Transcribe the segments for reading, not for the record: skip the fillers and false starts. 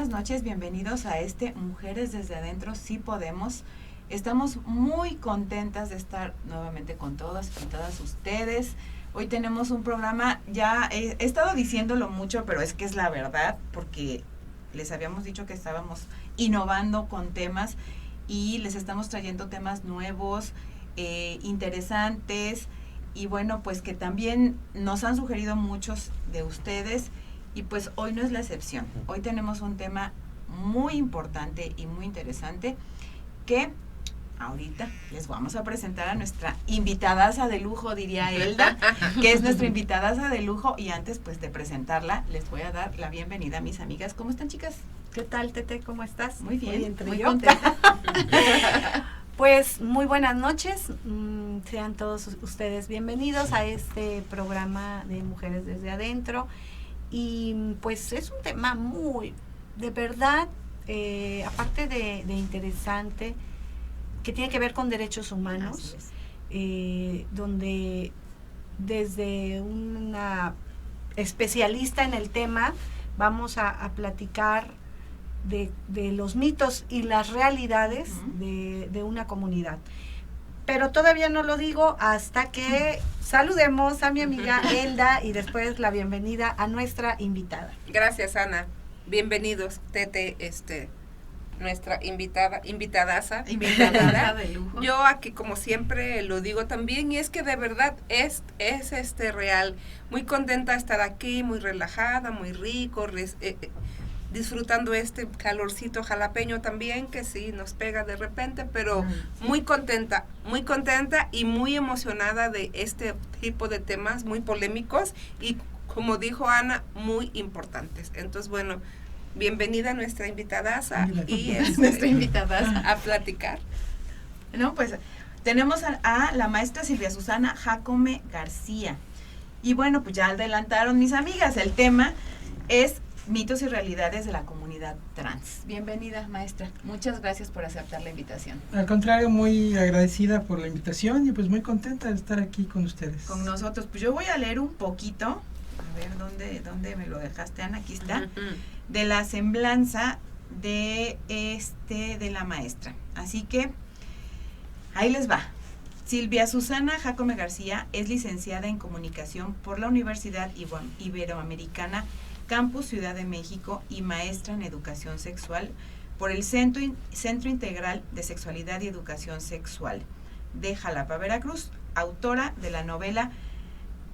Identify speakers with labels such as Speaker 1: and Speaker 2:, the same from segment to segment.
Speaker 1: buenas noches, bienvenidos a Mujeres desde Adentro, sí podemos. Estamos muy contentas de estar nuevamente con todas y todas ustedes. Hoy tenemos un programa, ya he estado diciéndolo mucho, pero es que es la verdad, porque les habíamos dicho que estábamos innovando con temas y les estamos trayendo temas nuevos, interesantes, y bueno, pues que también nos han sugerido muchos de ustedes, y pues hoy no es la excepción. Hoy tenemos un tema muy importante y muy interesante que ahorita les vamos a presentar a nuestra invitadaza de lujo, diría Elda, que es nuestra invitadaza de lujo, y antes pues de presentarla, les voy a dar la bienvenida a mis amigas. ¿Cómo están, chicas?
Speaker 2: ¿Qué tal, Tete? ¿Cómo estás?
Speaker 1: Muy bien, muy
Speaker 2: yo.
Speaker 1: contenta.
Speaker 2: Pues muy buenas noches, sean todos ustedes bienvenidos a este programa de Mujeres desde Adentro, y pues es un tema muy, de verdad, aparte de interesante, que tiene que ver con derechos humanos, donde desde una especialista en el tema vamos a platicar de los mitos y las realidades de una comunidad. Pero todavía no lo digo hasta que saludemos a mi amiga Elda y después la bienvenida a nuestra invitada.
Speaker 3: Gracias, Ana. Bienvenidos, Tete, nuestra invitadaza
Speaker 1: de lujo.
Speaker 3: Yo aquí, como siempre lo digo también, y es que de verdad es real. Muy contenta de estar aquí, muy relajada, muy rico, disfrutando este calorcito jalapeño también, que sí nos pega de repente, pero muy contenta y muy emocionada de este tipo de temas muy polémicos y, como dijo Ana, muy importantes. Entonces, bueno, bienvenida a nuestra invitadaza y
Speaker 1: nuestra invitadaza
Speaker 3: a platicar.
Speaker 1: No, pues tenemos a la maestra Silvia Susana Jacome García. Y bueno, pues ya adelantaron mis amigas, el tema es mitos y realidades de la comunidad trans. Bienvenida, maestra. Muchas gracias por aceptar la invitación.
Speaker 4: Al contrario, muy agradecida por la invitación y pues muy contenta de estar aquí con ustedes.
Speaker 1: Con nosotros. Pues yo voy a leer un poquito, a ver dónde me lo dejaste, Ana, aquí está, de la semblanza de la maestra. Así que ahí les va. Silvia Susana Jacome García es licenciada en Comunicación por la Universidad Iberoamericana Campus Ciudad de México y maestra en Educación Sexual por el Centro Integral de Sexualidad y Educación Sexual de Jalapa, Veracruz, autora de la novela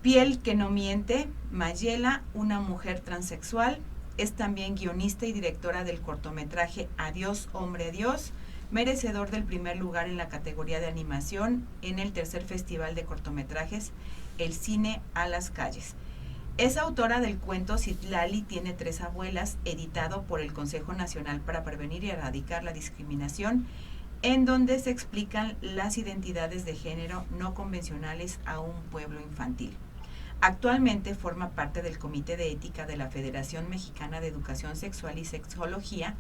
Speaker 1: Piel que no miente, Mayela, una mujer transexual. Es también guionista y directora del cortometraje Adiós, hombre, adiós, merecedor del primer lugar en la categoría de animación en el tercer Festival de Cortometrajes El Cine a las Calles. Es autora del cuento Citlali tiene tres abuelas, editado por el Consejo Nacional para Prevenir y Erradicar la Discriminación, en donde se explican las identidades de género no convencionales a un pueblo infantil. Actualmente forma parte del Comité de Ética de la Federación Mexicana de Educación Sexual y Sexología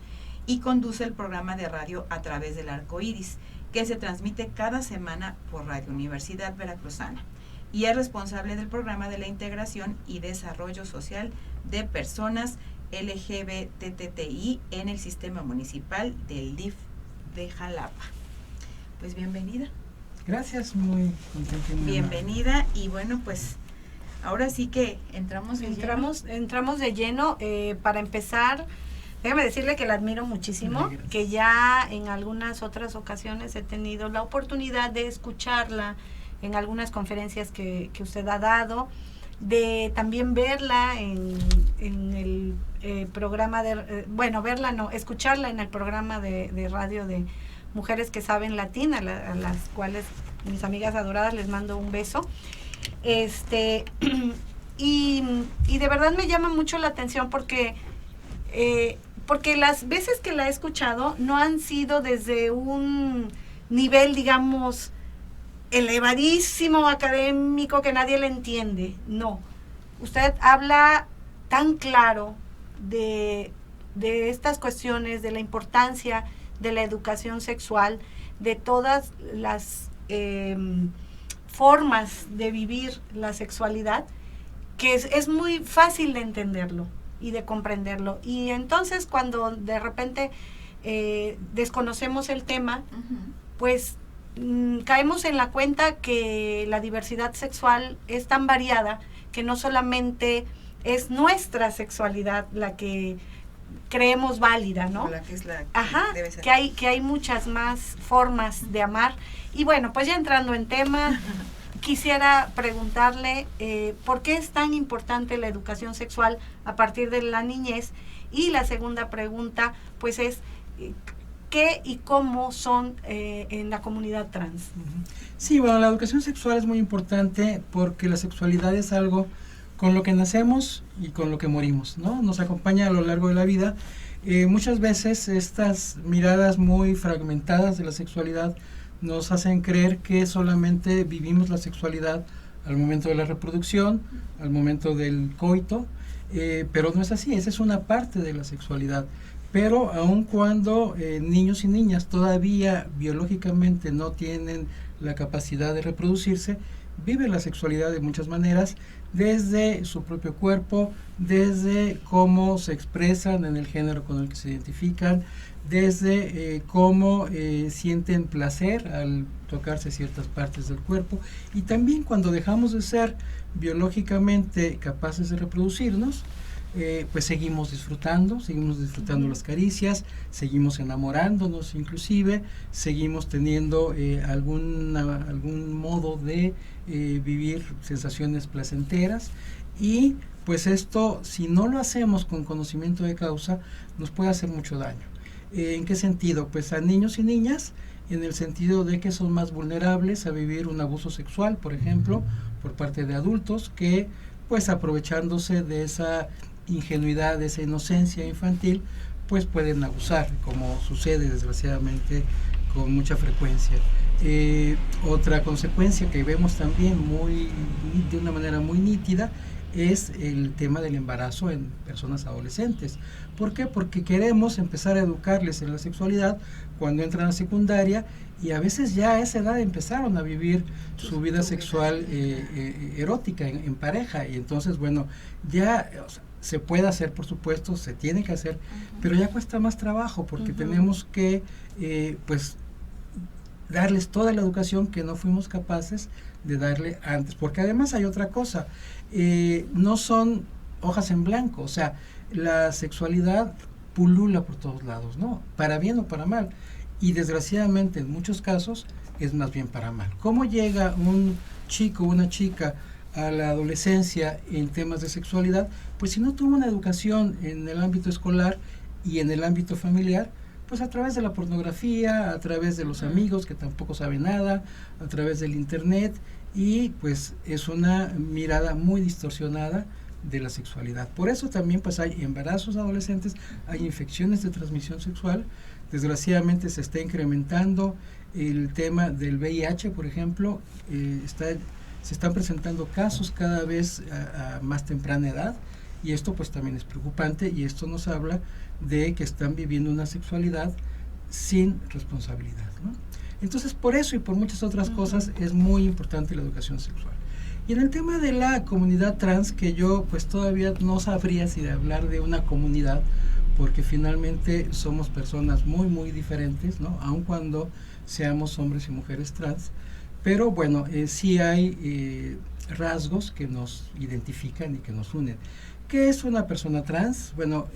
Speaker 1: y conduce el programa de radio A Través del Arco Iris, que se transmite cada semana por Radio Universidad Veracruzana, y es responsable del programa de la integración y desarrollo social de personas LGBTTI en el sistema municipal del DIF de Jalapa. Pues bienvenida.
Speaker 4: Gracias, muy contenta.
Speaker 1: Bienvenida, y bueno, pues ahora sí que entramos
Speaker 2: de lleno. Para empezar, déjame decirle que la admiro muchísimo, que ya en algunas otras ocasiones he tenido la oportunidad de escucharla en algunas conferencias que usted ha dado, de también verla en el programa escucharla en el programa de radio de Mujeres que Saben Latín, a las cuales mis amigas adoradas les mando un beso. Y de verdad me llama mucho la atención porque las veces que la he escuchado no han sido desde un nivel, digamos, elevadísimo, académico, que nadie le entiende. No, usted habla tan claro de estas cuestiones, de la importancia de la educación sexual, de todas las formas de vivir la sexualidad, que es muy fácil de entenderlo. y de comprenderlo. Y entonces cuando de repente desconocemos el tema, pues caemos en la cuenta que la diversidad sexual es tan variada que no solamente es nuestra sexualidad la que creemos válida, ¿no?
Speaker 1: La que es la que
Speaker 2: Ajá,
Speaker 1: debe ser.
Speaker 2: que hay muchas más formas de amar. Y bueno, pues ya entrando en tema, quisiera preguntarle ¿por qué es tan importante la educación sexual a partir de la niñez? Y la segunda pregunta, pues es ¿qué y cómo son en la comunidad trans?
Speaker 4: Sí, bueno, la educación sexual es muy importante porque la sexualidad es algo con lo que nacemos y con lo que morimos, ¿no? Nos acompaña a lo largo de la vida. Muchas veces estas miradas muy fragmentadas de la sexualidad nos hacen creer que solamente vivimos la sexualidad al momento de la reproducción, al momento del coito, pero no es así, esa es una parte de la sexualidad. Pero aun cuando niños y niñas todavía biológicamente no tienen la capacidad de reproducirse, viven la sexualidad de muchas maneras, desde su propio cuerpo, desde cómo se expresan en el género con el que se identifican, desde cómo sienten placer al tocarse ciertas partes del cuerpo, y también cuando dejamos de ser biológicamente capaces de reproducirnos, pues seguimos disfrutando las caricias, seguimos enamorándonos inclusive, seguimos teniendo algún modo de vivir sensaciones placenteras, y pues esto, si no lo hacemos con conocimiento de causa, nos puede hacer mucho daño. ¿En qué sentido? Pues a niños y niñas, en el sentido de que son más vulnerables a vivir un abuso sexual, por ejemplo, por parte de adultos que, pues aprovechándose de esa ingenuidad, de esa inocencia infantil, pues pueden abusar, como sucede desgraciadamente con mucha frecuencia. Otra consecuencia que vemos también de una manera muy nítida es el tema del embarazo en personas adolescentes. ¿Por qué? Porque queremos empezar a educarles en la sexualidad cuando entran a secundaria, y a veces ya a esa edad empezaron a vivir su vida sexual erótica en pareja, y entonces bueno, ya se puede hacer, por supuesto, se tiene que hacer, pero ya cuesta más trabajo porque tenemos que pues darles toda la educación que no fuimos capaces de darle antes, porque además hay otra cosa, no son hojas en blanco, o sea, la sexualidad pulula por todos lados, ¿no? Para bien o para mal, y desgraciadamente en muchos casos es más bien para mal. ¿Cómo llega un chico o una chica a la adolescencia en temas de sexualidad? Pues si no tuvo una educación en el ámbito escolar y en el ámbito familiar, pues a través de la pornografía, a través de los amigos que tampoco saben nada, a través del internet, y pues es una mirada muy distorsionada de la sexualidad. Por eso también pues hay embarazos adolescentes, hay infecciones de transmisión sexual, desgraciadamente se está incrementando el tema del VIH, por ejemplo, se están presentando casos cada vez a más temprana edad, y esto pues también es preocupante, y esto nos habla de que están viviendo una sexualidad sin responsabilidad, ¿no? Entonces por eso y por muchas otras cosas es muy importante la educación sexual. Y en el tema de la comunidad trans, que yo pues todavía no sabría si de hablar de una comunidad, porque finalmente somos personas muy muy diferentes, ¿no? Aun cuando seamos hombres y mujeres trans, pero bueno, sí hay rasgos que nos identifican y que nos unen. ¿Qué es una persona trans? Bueno,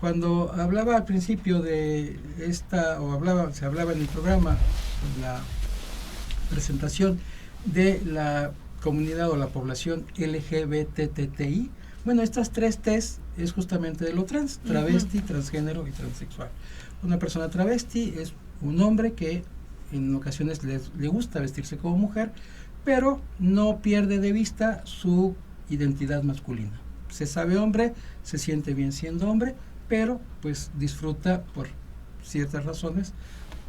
Speaker 4: cuando hablaba al principio de se hablaba en el programa, en la presentación de la comunidad o la población LGBTTI, bueno, estas 3 T's es justamente de lo trans: travesti, transgénero y transexual. Una persona travesti es un hombre que en ocasiones le gusta vestirse como mujer, pero no pierde de vista su identidad masculina. Se sabe hombre, se siente bien siendo hombre, pero pues disfruta por ciertas razones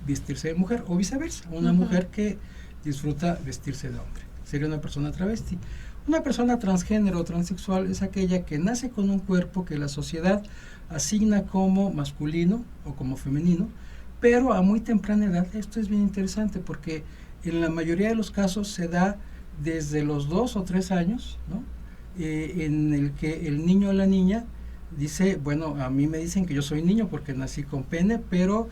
Speaker 4: vestirse de mujer, o viceversa, una mujer que disfruta vestirse de hombre. Sería una persona travesti. Una persona transgénero o transexual es aquella que nace con un cuerpo que la sociedad asigna como masculino o como femenino, pero a muy temprana edad. Esto es bien interesante porque en la mayoría de los casos se da desde los 2 o 3 años, ¿no? En el que el niño o la niña dice, bueno, a mí me dicen que yo soy niño porque nací con pene, pero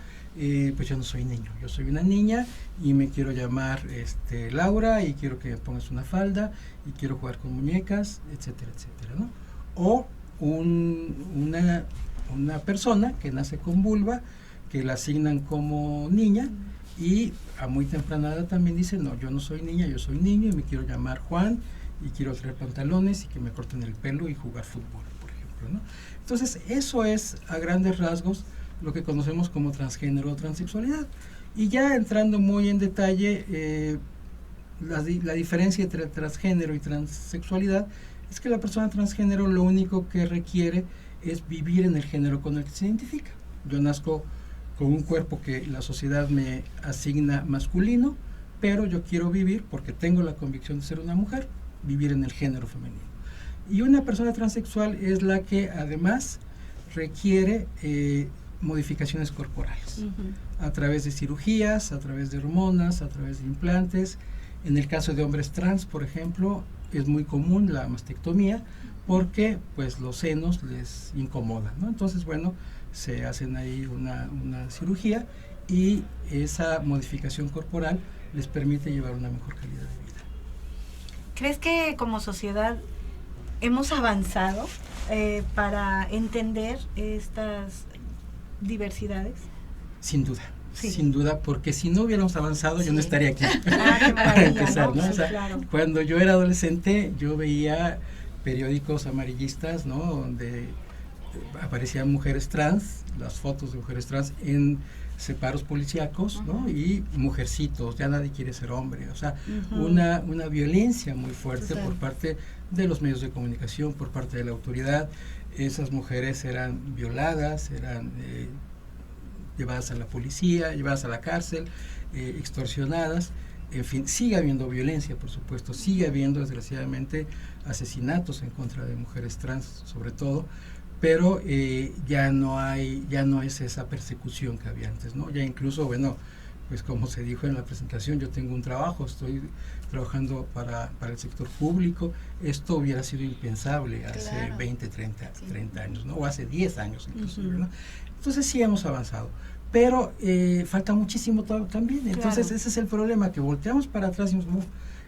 Speaker 4: pues yo no soy niño, yo soy una niña y me quiero llamar Laura y quiero que me pongas una falda y quiero jugar con muñecas, etcétera, etcétera, ¿no? O una persona que nace con vulva, que la asignan como niña y a muy temprana edad también dice, no, yo no soy niña, yo soy niño y me quiero llamar Juan y quiero traer pantalones y que me corten el pelo y jugar fútbol, por ejemplo, ¿no? Entonces, eso es a grandes rasgos lo que conocemos como transgénero o transexualidad. Y ya entrando muy en detalle, la diferencia entre transgénero y transexualidad es que la persona transgénero lo único que requiere es vivir en el género con el que se identifica. Yo nazco con un cuerpo que la sociedad me asigna masculino, pero yo quiero vivir, porque tengo la convicción de ser una mujer, vivir en el género femenino. Y una persona transexual es la que además requiere modificaciones corporales, a través de cirugías, a través de hormonas, a través de implantes. En el caso de hombres trans, por ejemplo, es muy común la mastectomía porque pues los senos les incomodan, ¿no? Entonces, bueno, se hacen ahí una cirugía y esa modificación corporal les permite llevar una mejor calidad de vida.
Speaker 2: ¿Crees que como sociedad hemos avanzado para entender estas diversidades?
Speaker 4: Sin duda.
Speaker 2: Sí.
Speaker 4: Sin duda, porque si no hubiéramos avanzado, yo no estaría aquí.
Speaker 2: Qué maravilla,
Speaker 4: para empezar, ¿no?
Speaker 2: Sí,
Speaker 4: O sea,
Speaker 2: claro.
Speaker 4: cuando yo era adolescente, yo veía periódicos amarillistas, ¿no? Donde aparecían mujeres trans, las fotos de mujeres trans en separos policíacos, ¿no? Y mujercitos, ya nadie quiere ser hombre, o sea, una violencia muy fuerte por parte de los medios de comunicación, por parte de la autoridad. Esas mujeres eran violadas, eran llevadas a la policía, llevadas a la cárcel, extorsionadas. En fin, sigue habiendo violencia, por supuesto, sigue habiendo desgraciadamente asesinatos en contra de mujeres trans, sobre todo, pero ya no es esa persecución que había antes, ¿no? Ya incluso, bueno, pues como se dijo en la presentación, yo tengo un trabajo, estoy trabajando para el sector público. Esto hubiera sido impensable hace 20, 30 años, ¿no? O hace 10 años inclusive, ¿no? Entonces sí hemos avanzado, pero falta muchísimo también. Entonces ese es el problema, que volteamos para atrás y decimos,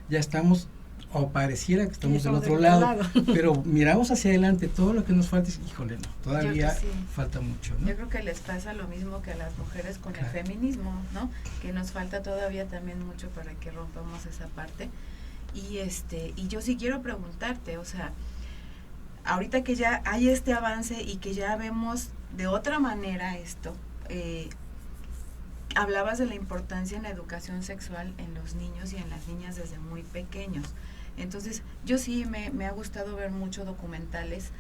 Speaker 4: ya estamos, o pareciera que estamos del otro lado, pero miramos hacia adelante, todo lo que nos falta es, híjole, no, todavía falta mucho, ¿no?
Speaker 1: Yo creo que les pasa lo mismo que a las mujeres con el feminismo, ¿no? Que nos falta todavía también mucho para que rompamos esa parte. Y yo sí quiero preguntarte, o sea, ahorita que ya hay este avance y que ya vemos de otra manera esto, hablabas de la importancia en la educación sexual en los niños y en las niñas desde muy pequeños. Entonces, yo sí me ha gustado ver muchos documentales,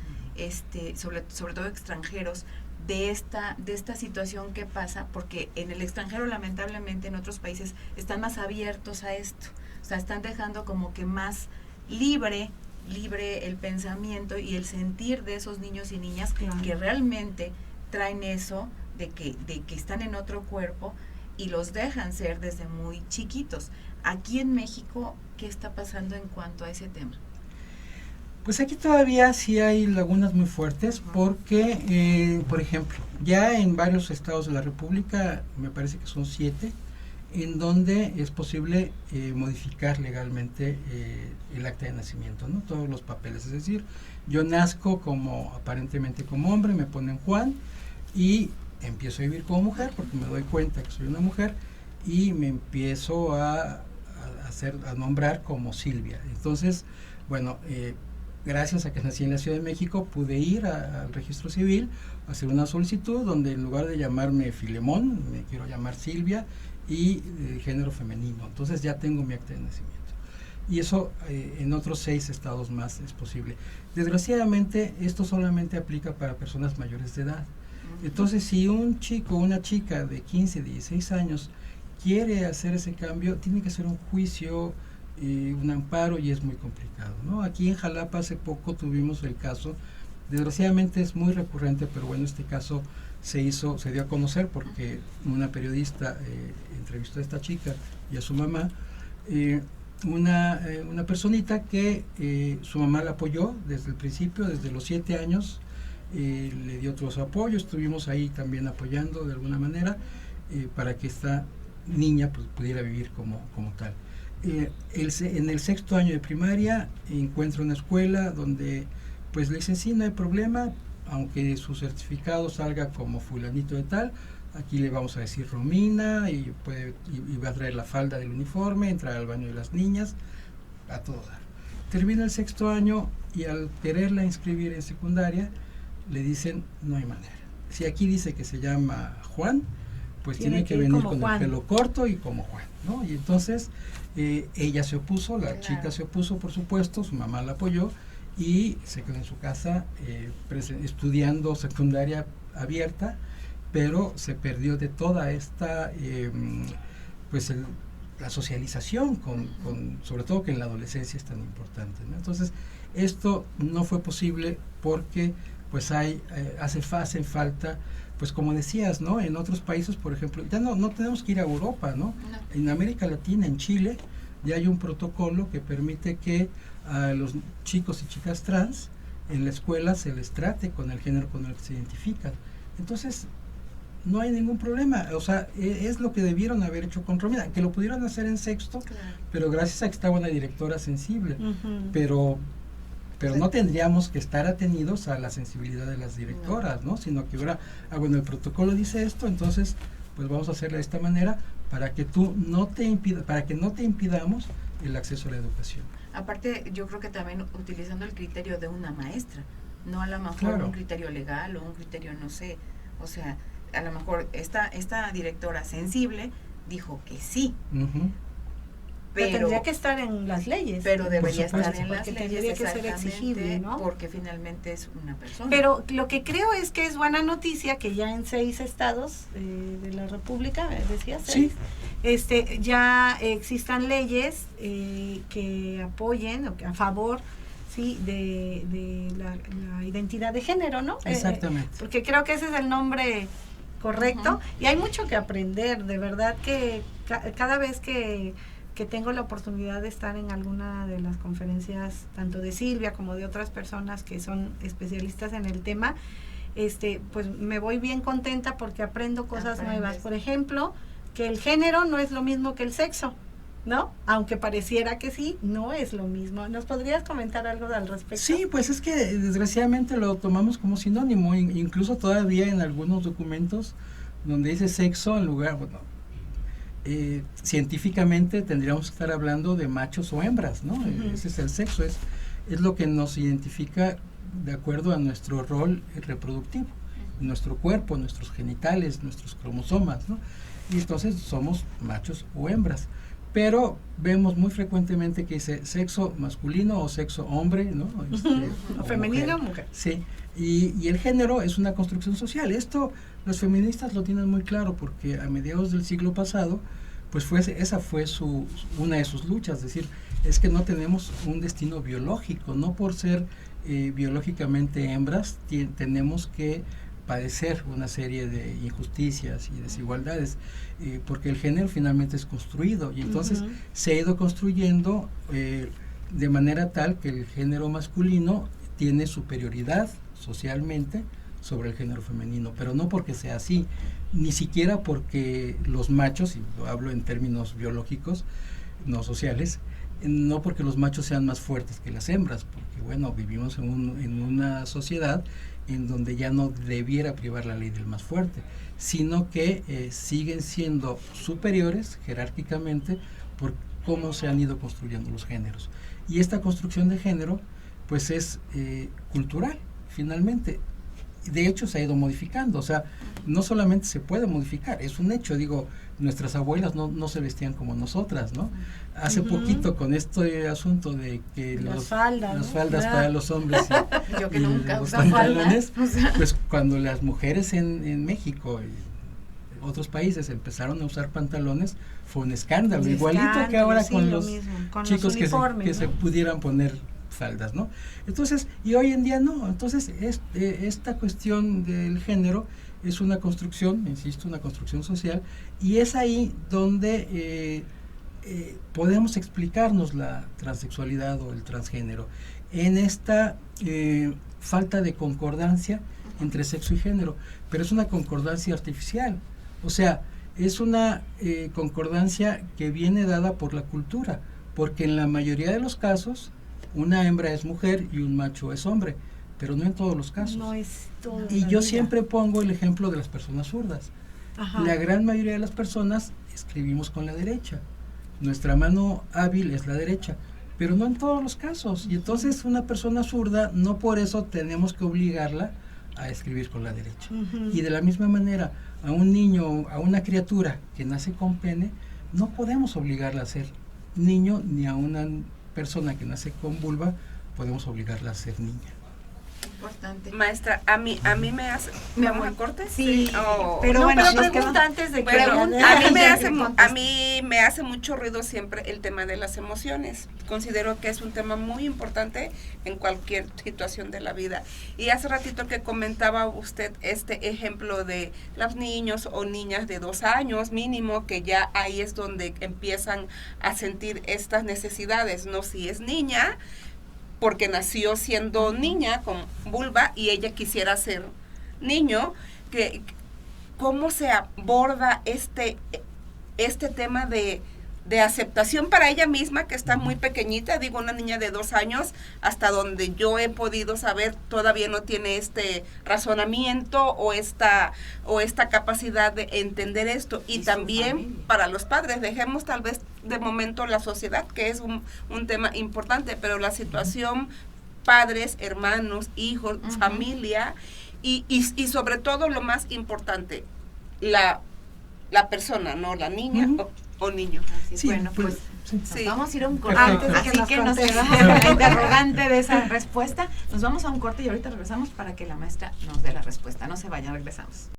Speaker 1: sobre todo extranjeros, de esta situación que pasa, porque en el extranjero, lamentablemente, en otros países están más abiertos a esto, o sea, están dejando como que más libre el pensamiento y el sentir de esos niños y niñas que realmente traen eso de que están en otro cuerpo y los dejan ser desde muy chiquitos. Aquí en México, ¿qué está pasando en cuanto a ese tema?
Speaker 4: Pues aquí todavía sí hay lagunas muy fuertes porque, por ejemplo, ya en varios estados de la República, me parece que son 7, en donde es posible modificar legalmente el acta de nacimiento, ¿no? Todos los papeles, es decir, yo nazco aparentemente como hombre, me ponen Juan y empiezo a vivir como mujer porque me doy cuenta que soy una mujer y me empiezo a nombrar como Silvia. Entonces, bueno, gracias a que nací en la Ciudad de México, pude ir al registro civil, a hacer una solicitud donde en lugar de llamarme Filemón, me quiero llamar Silvia y género femenino. Entonces ya tengo mi acta de nacimiento. Y eso en otros 6 estados más es posible. Desgraciadamente, esto solamente aplica para personas mayores de edad. Entonces, si un chico o una chica de 15, 16 años quiere hacer ese cambio, tiene que hacer un juicio, un amparo, y es muy complicado, ¿no? Aquí en Jalapa hace poco tuvimos el caso, desgraciadamente es muy recurrente, pero bueno, este caso se dio a conocer porque una periodista entrevistó a esta chica y a su mamá, una personita que su mamá la apoyó desde el principio, desde los 7 años, le dio todo su apoyo, estuvimos ahí también apoyando de alguna manera para que esta niña pues, pudiera vivir como tal. En el 6º año de primaria encuentra una escuela donde pues le dicen sí, no hay problema, aunque su certificado salga como fulanito de tal, aquí le vamos a decir Romina y va a traer la falda del uniforme, entrar al baño de las niñas, a todo dar. Termina el 6º año y al quererla inscribir en secundaria le dicen no hay manera. Si aquí dice que se llama Juan, pues tiene que venir con Juan, el pelo corto y como Juan, ¿no? Y entonces ella se opuso, la chica se opuso, por supuesto, su mamá la apoyó y se quedó en su casa estudiando secundaria abierta, pero se perdió de toda esta pues la socialización sobre todo que en la adolescencia es tan importante, ¿no? Entonces esto no fue posible porque pues hacen falta, pues como decías, ¿no? En otros países, por ejemplo, ya no tenemos que ir a Europa, ¿no? En América Latina, en Chile, ya hay un protocolo que permite que a los chicos y chicas trans en la escuela se les trate con el género con el que se identifican. Entonces, no hay ningún problema, o sea, es lo que debieron haber hecho con Romina, que lo pudieron hacer en 6º, pero gracias a que estaba una directora sensible, pero no tendríamos que estar atenidos a la sensibilidad de las directoras, ¿no? Sino que ahora, bueno, el protocolo dice esto, entonces, pues vamos a hacerlo de esta manera para que no te impidamos el acceso a la educación.
Speaker 1: Aparte, yo creo que también utilizando el criterio de una maestra, no a lo mejor un criterio legal o un criterio, no sé, o sea, a lo mejor esta directora sensible dijo que sí.
Speaker 2: Pero tendría que estar en las leyes.
Speaker 1: Pero debería estar en las leyes,
Speaker 2: tendría que ser exigible, ¿no?
Speaker 1: Porque finalmente es una persona.
Speaker 2: Pero lo que creo es que es buena noticia que ya en 6 estados de la República, decía 6, ya existan leyes que apoyen o que a favor de la identidad de género, ¿no?
Speaker 4: Exactamente.
Speaker 2: Porque creo que ese es el nombre correcto y hay mucho que aprender, de verdad que cada vez que tengo la oportunidad de estar en alguna de las conferencias, tanto de Silvia como de otras personas que son especialistas en el tema, pues me voy bien contenta porque aprendo cosas nuevas. Por ejemplo, que el género no es lo mismo que el sexo, ¿no? Aunque pareciera que sí, no es lo mismo. ¿Nos podrías comentar algo al respecto?
Speaker 4: Sí, pues es que desgraciadamente lo tomamos como sinónimo, incluso todavía en algunos documentos donde dice sexo en lugar, bueno, científicamente tendríamos que estar hablando de machos o hembras, ¿no? Ese es el sexo, es lo que nos identifica de acuerdo a nuestro rol reproductivo, nuestro cuerpo, nuestros genitales, nuestros cromosomas, ¿no? Y entonces somos machos o hembras. Pero vemos muy frecuentemente que dice sexo masculino o sexo hombre, ¿no?
Speaker 2: O femenino o mujer.
Speaker 4: Sí, y el género es una construcción social. Esto los feministas lo tienen muy claro porque a mediados del siglo pasado, pues esa fue una de sus luchas, es decir, es que no tenemos un destino biológico, no por ser biológicamente hembras tenemos que padecer una serie de injusticias y desigualdades, porque el género finalmente es construido y entonces se ha ido construyendo de manera tal que el género masculino tiene superioridad socialmente sobre el género femenino, pero no porque sea así, ni siquiera porque los machos, y lo hablo en términos biológicos, no sociales, no porque los machos sean más fuertes que las hembras, porque bueno, vivimos en una sociedad en donde ya no debiera privar la ley del más fuerte, sino que siguen siendo superiores jerárquicamente por cómo se han ido construyendo los géneros. Y esta construcción de género pues es cultural, finalmente. De hecho se ha ido modificando, o sea, no solamente se puede modificar, es un hecho, digo, nuestras abuelas no se vestían como nosotras, ¿no? Hace poquito con este asunto de que las faldas para los hombres y,
Speaker 1: yo que nunca
Speaker 4: los pantalones, pues cuando las mujeres en México y otros países empezaron a usar pantalones, fue un escándalo, igualito que ahora con los chicos que se pudieran poner faldas, ¿no? Entonces, y hoy en día no, entonces esta cuestión del género es una construcción, insisto, una construcción social, y es ahí donde podemos explicarnos la transexualidad o el transgénero, en esta falta de concordancia entre sexo y género, pero es una concordancia artificial. O sea, es una concordancia que viene dada por la cultura, porque en la mayoría de los casos una hembra es mujer y un macho es hombre, pero no en todos los casos.
Speaker 2: No es todo.
Speaker 4: Y yo siempre pongo el ejemplo de las personas zurdas.
Speaker 2: Ajá.
Speaker 4: La gran mayoría de las personas escribimos con la derecha. Nuestra mano hábil es la derecha, pero no en todos los casos. Y entonces una persona zurda, no por eso tenemos que obligarla a escribir con la derecha. Y de la misma manera, a un niño, a una criatura que nace con pene, no podemos obligarla a ser niño, ni a una persona que nace con vulva podemos obligarla a ser niña.
Speaker 1: Importante.
Speaker 3: Maestra, a mí me hace... ¿Vamos a corte?
Speaker 2: Sí,
Speaker 3: Oh.
Speaker 2: pero
Speaker 1: No,
Speaker 2: bueno,
Speaker 1: pero
Speaker 2: nos queda antes de que...
Speaker 3: Bueno,
Speaker 2: Pregunta.
Speaker 3: a mí me hace mucho ruido siempre el tema de las emociones. Considero que es un tema muy importante en cualquier situación de la vida. Y hace ratito que comentaba usted este ejemplo de los niños o niñas de 2 años mínimo, que ya ahí es donde empiezan a sentir estas necesidades, ¿no? Si es niña, porque nació siendo niña con vulva y ella quisiera ser niño, que cómo se aborda este tema de aceptación para ella misma, que está muy pequeñita, digo, una niña de 2 años, hasta donde yo he podido saber, todavía no tiene este razonamiento o esta capacidad de entender esto. Y también para los padres, dejemos tal vez de momento la sociedad, que es un tema importante, pero la situación, padres, hermanos, hijos, familia, y sobre todo lo más importante, la persona, ¿no? La niña o niño.
Speaker 1: Así,
Speaker 4: Sí,
Speaker 1: bueno, pues
Speaker 3: Sí.
Speaker 1: nos vamos a ir a un corte.
Speaker 4: Perfecto.
Speaker 2: Antes de
Speaker 1: Así
Speaker 2: que
Speaker 1: que
Speaker 2: nos
Speaker 1: nos
Speaker 2: conteste.
Speaker 1: quedamos la interrogante de esa respuesta. Nos vamos a un corte y ahorita regresamos para que la maestra nos dé la respuesta. No se vayan, regresamos.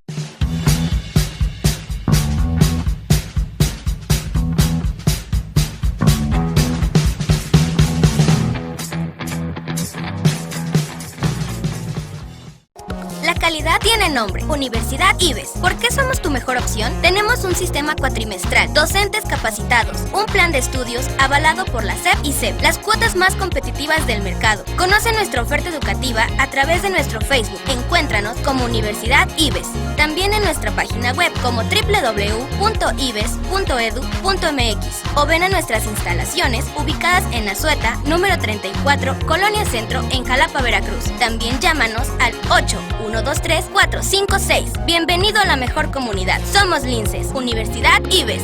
Speaker 5: La calidad tiene nombre, Universidad IBES. ¿Por qué somos tu mejor opción? Tenemos un sistema cuatrimestral, docentes capacitados, un plan de estudios avalado por la SEP y CEP, las cuotas más competitivas del mercado. Conoce nuestra oferta educativa a través de nuestro Facebook. Encuéntranos como Universidad IBES. También en nuestra página web como www.ibes.edu.mx o ven a nuestras instalaciones ubicadas en Azueta, número 34, Colonia Centro, en Jalapa, Veracruz. También llámanos al 8-123-456. Bienvenido a la mejor comunidad. Somos Linces, Universidad IBES.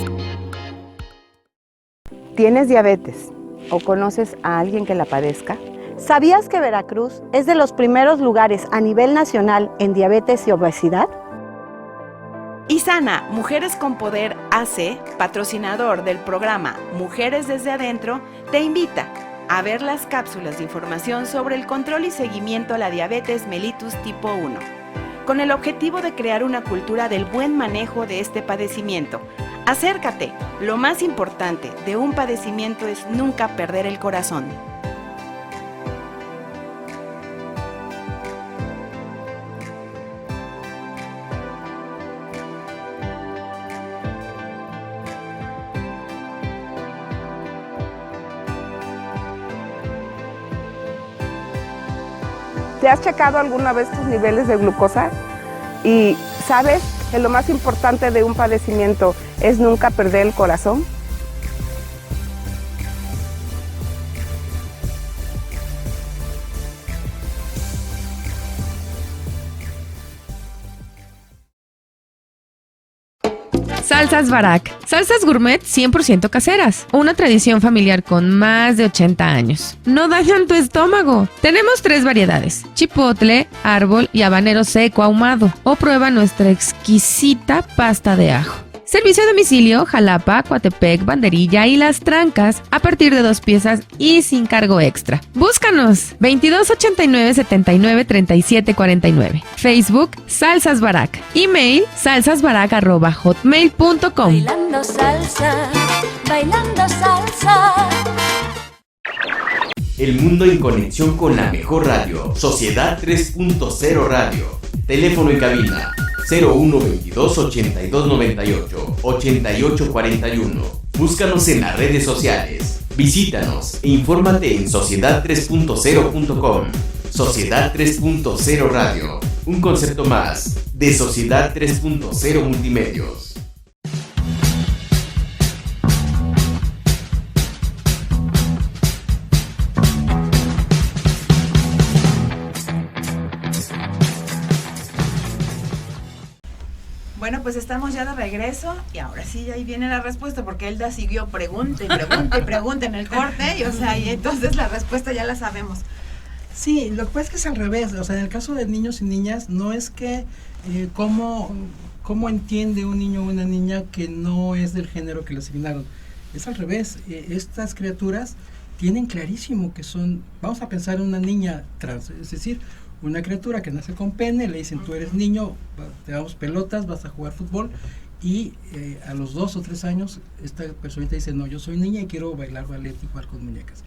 Speaker 6: ¿Tienes diabetes o conoces a alguien que la padezca? ¿Sabías que Veracruz es de los primeros lugares a nivel nacional en diabetes y obesidad?
Speaker 1: ISANA, Mujeres con Poder AC, patrocinador del programa Mujeres desde Adentro, te invita a ver las cápsulas de información sobre el control y seguimiento a la diabetes mellitus tipo 1, con el objetivo de crear una cultura del buen manejo de este padecimiento. Acércate, lo más importante de un padecimiento es nunca perder el corazón.
Speaker 6: ¿Te has checado alguna vez tus niveles de glucosa? Y ¿sabes que lo más importante de un padecimiento es nunca perder el corazón?
Speaker 7: Salsas Barak, salsas gourmet 100% caseras, una tradición familiar con más de 80 años. No dañan tu estómago. Tenemos 3 variedades: chipotle, árbol y habanero seco ahumado. O prueba nuestra exquisita pasta de ajo. Servicio a domicilio, Jalapa, Coatepec, Banderilla y Las Trancas, a partir de 2 piezas y sin cargo extra. Búscanos, 2289-793749. Facebook, Salsas Barak. Email, salsasbarak@hotmail.com.
Speaker 8: Bailando salsa, bailando salsa.
Speaker 9: El mundo en conexión con la mejor radio, Sociedad 3.0 Radio. Teléfono en cabina 0122 8298 8841. Búscanos en las redes sociales. Visítanos e infórmate en sociedad3.0.com. Sociedad 3.0 Radio. un concepto más de Sociedad 3.0 Multimedios.
Speaker 1: Bueno, pues estamos ya de regreso y ahora sí, ahí viene la respuesta, porque Elda siguió pregunta y pregunta y pregunta en el corte, y entonces la respuesta ya la sabemos.
Speaker 4: Sí, lo que pasa es que es al revés, o sea, en el caso de niños y niñas, no es que cómo entiende un niño o una niña que no es del género que le asignaron, es al revés, estas criaturas tienen clarísimo que son, vamos a pensar en una niña trans, es decir, una criatura que nace con pene, le dicen tú eres niño, te damos pelotas, vas a jugar fútbol, y a los 2 o 3 años esta personita dice, no, yo soy niña y quiero bailar ballet y jugar con muñecas.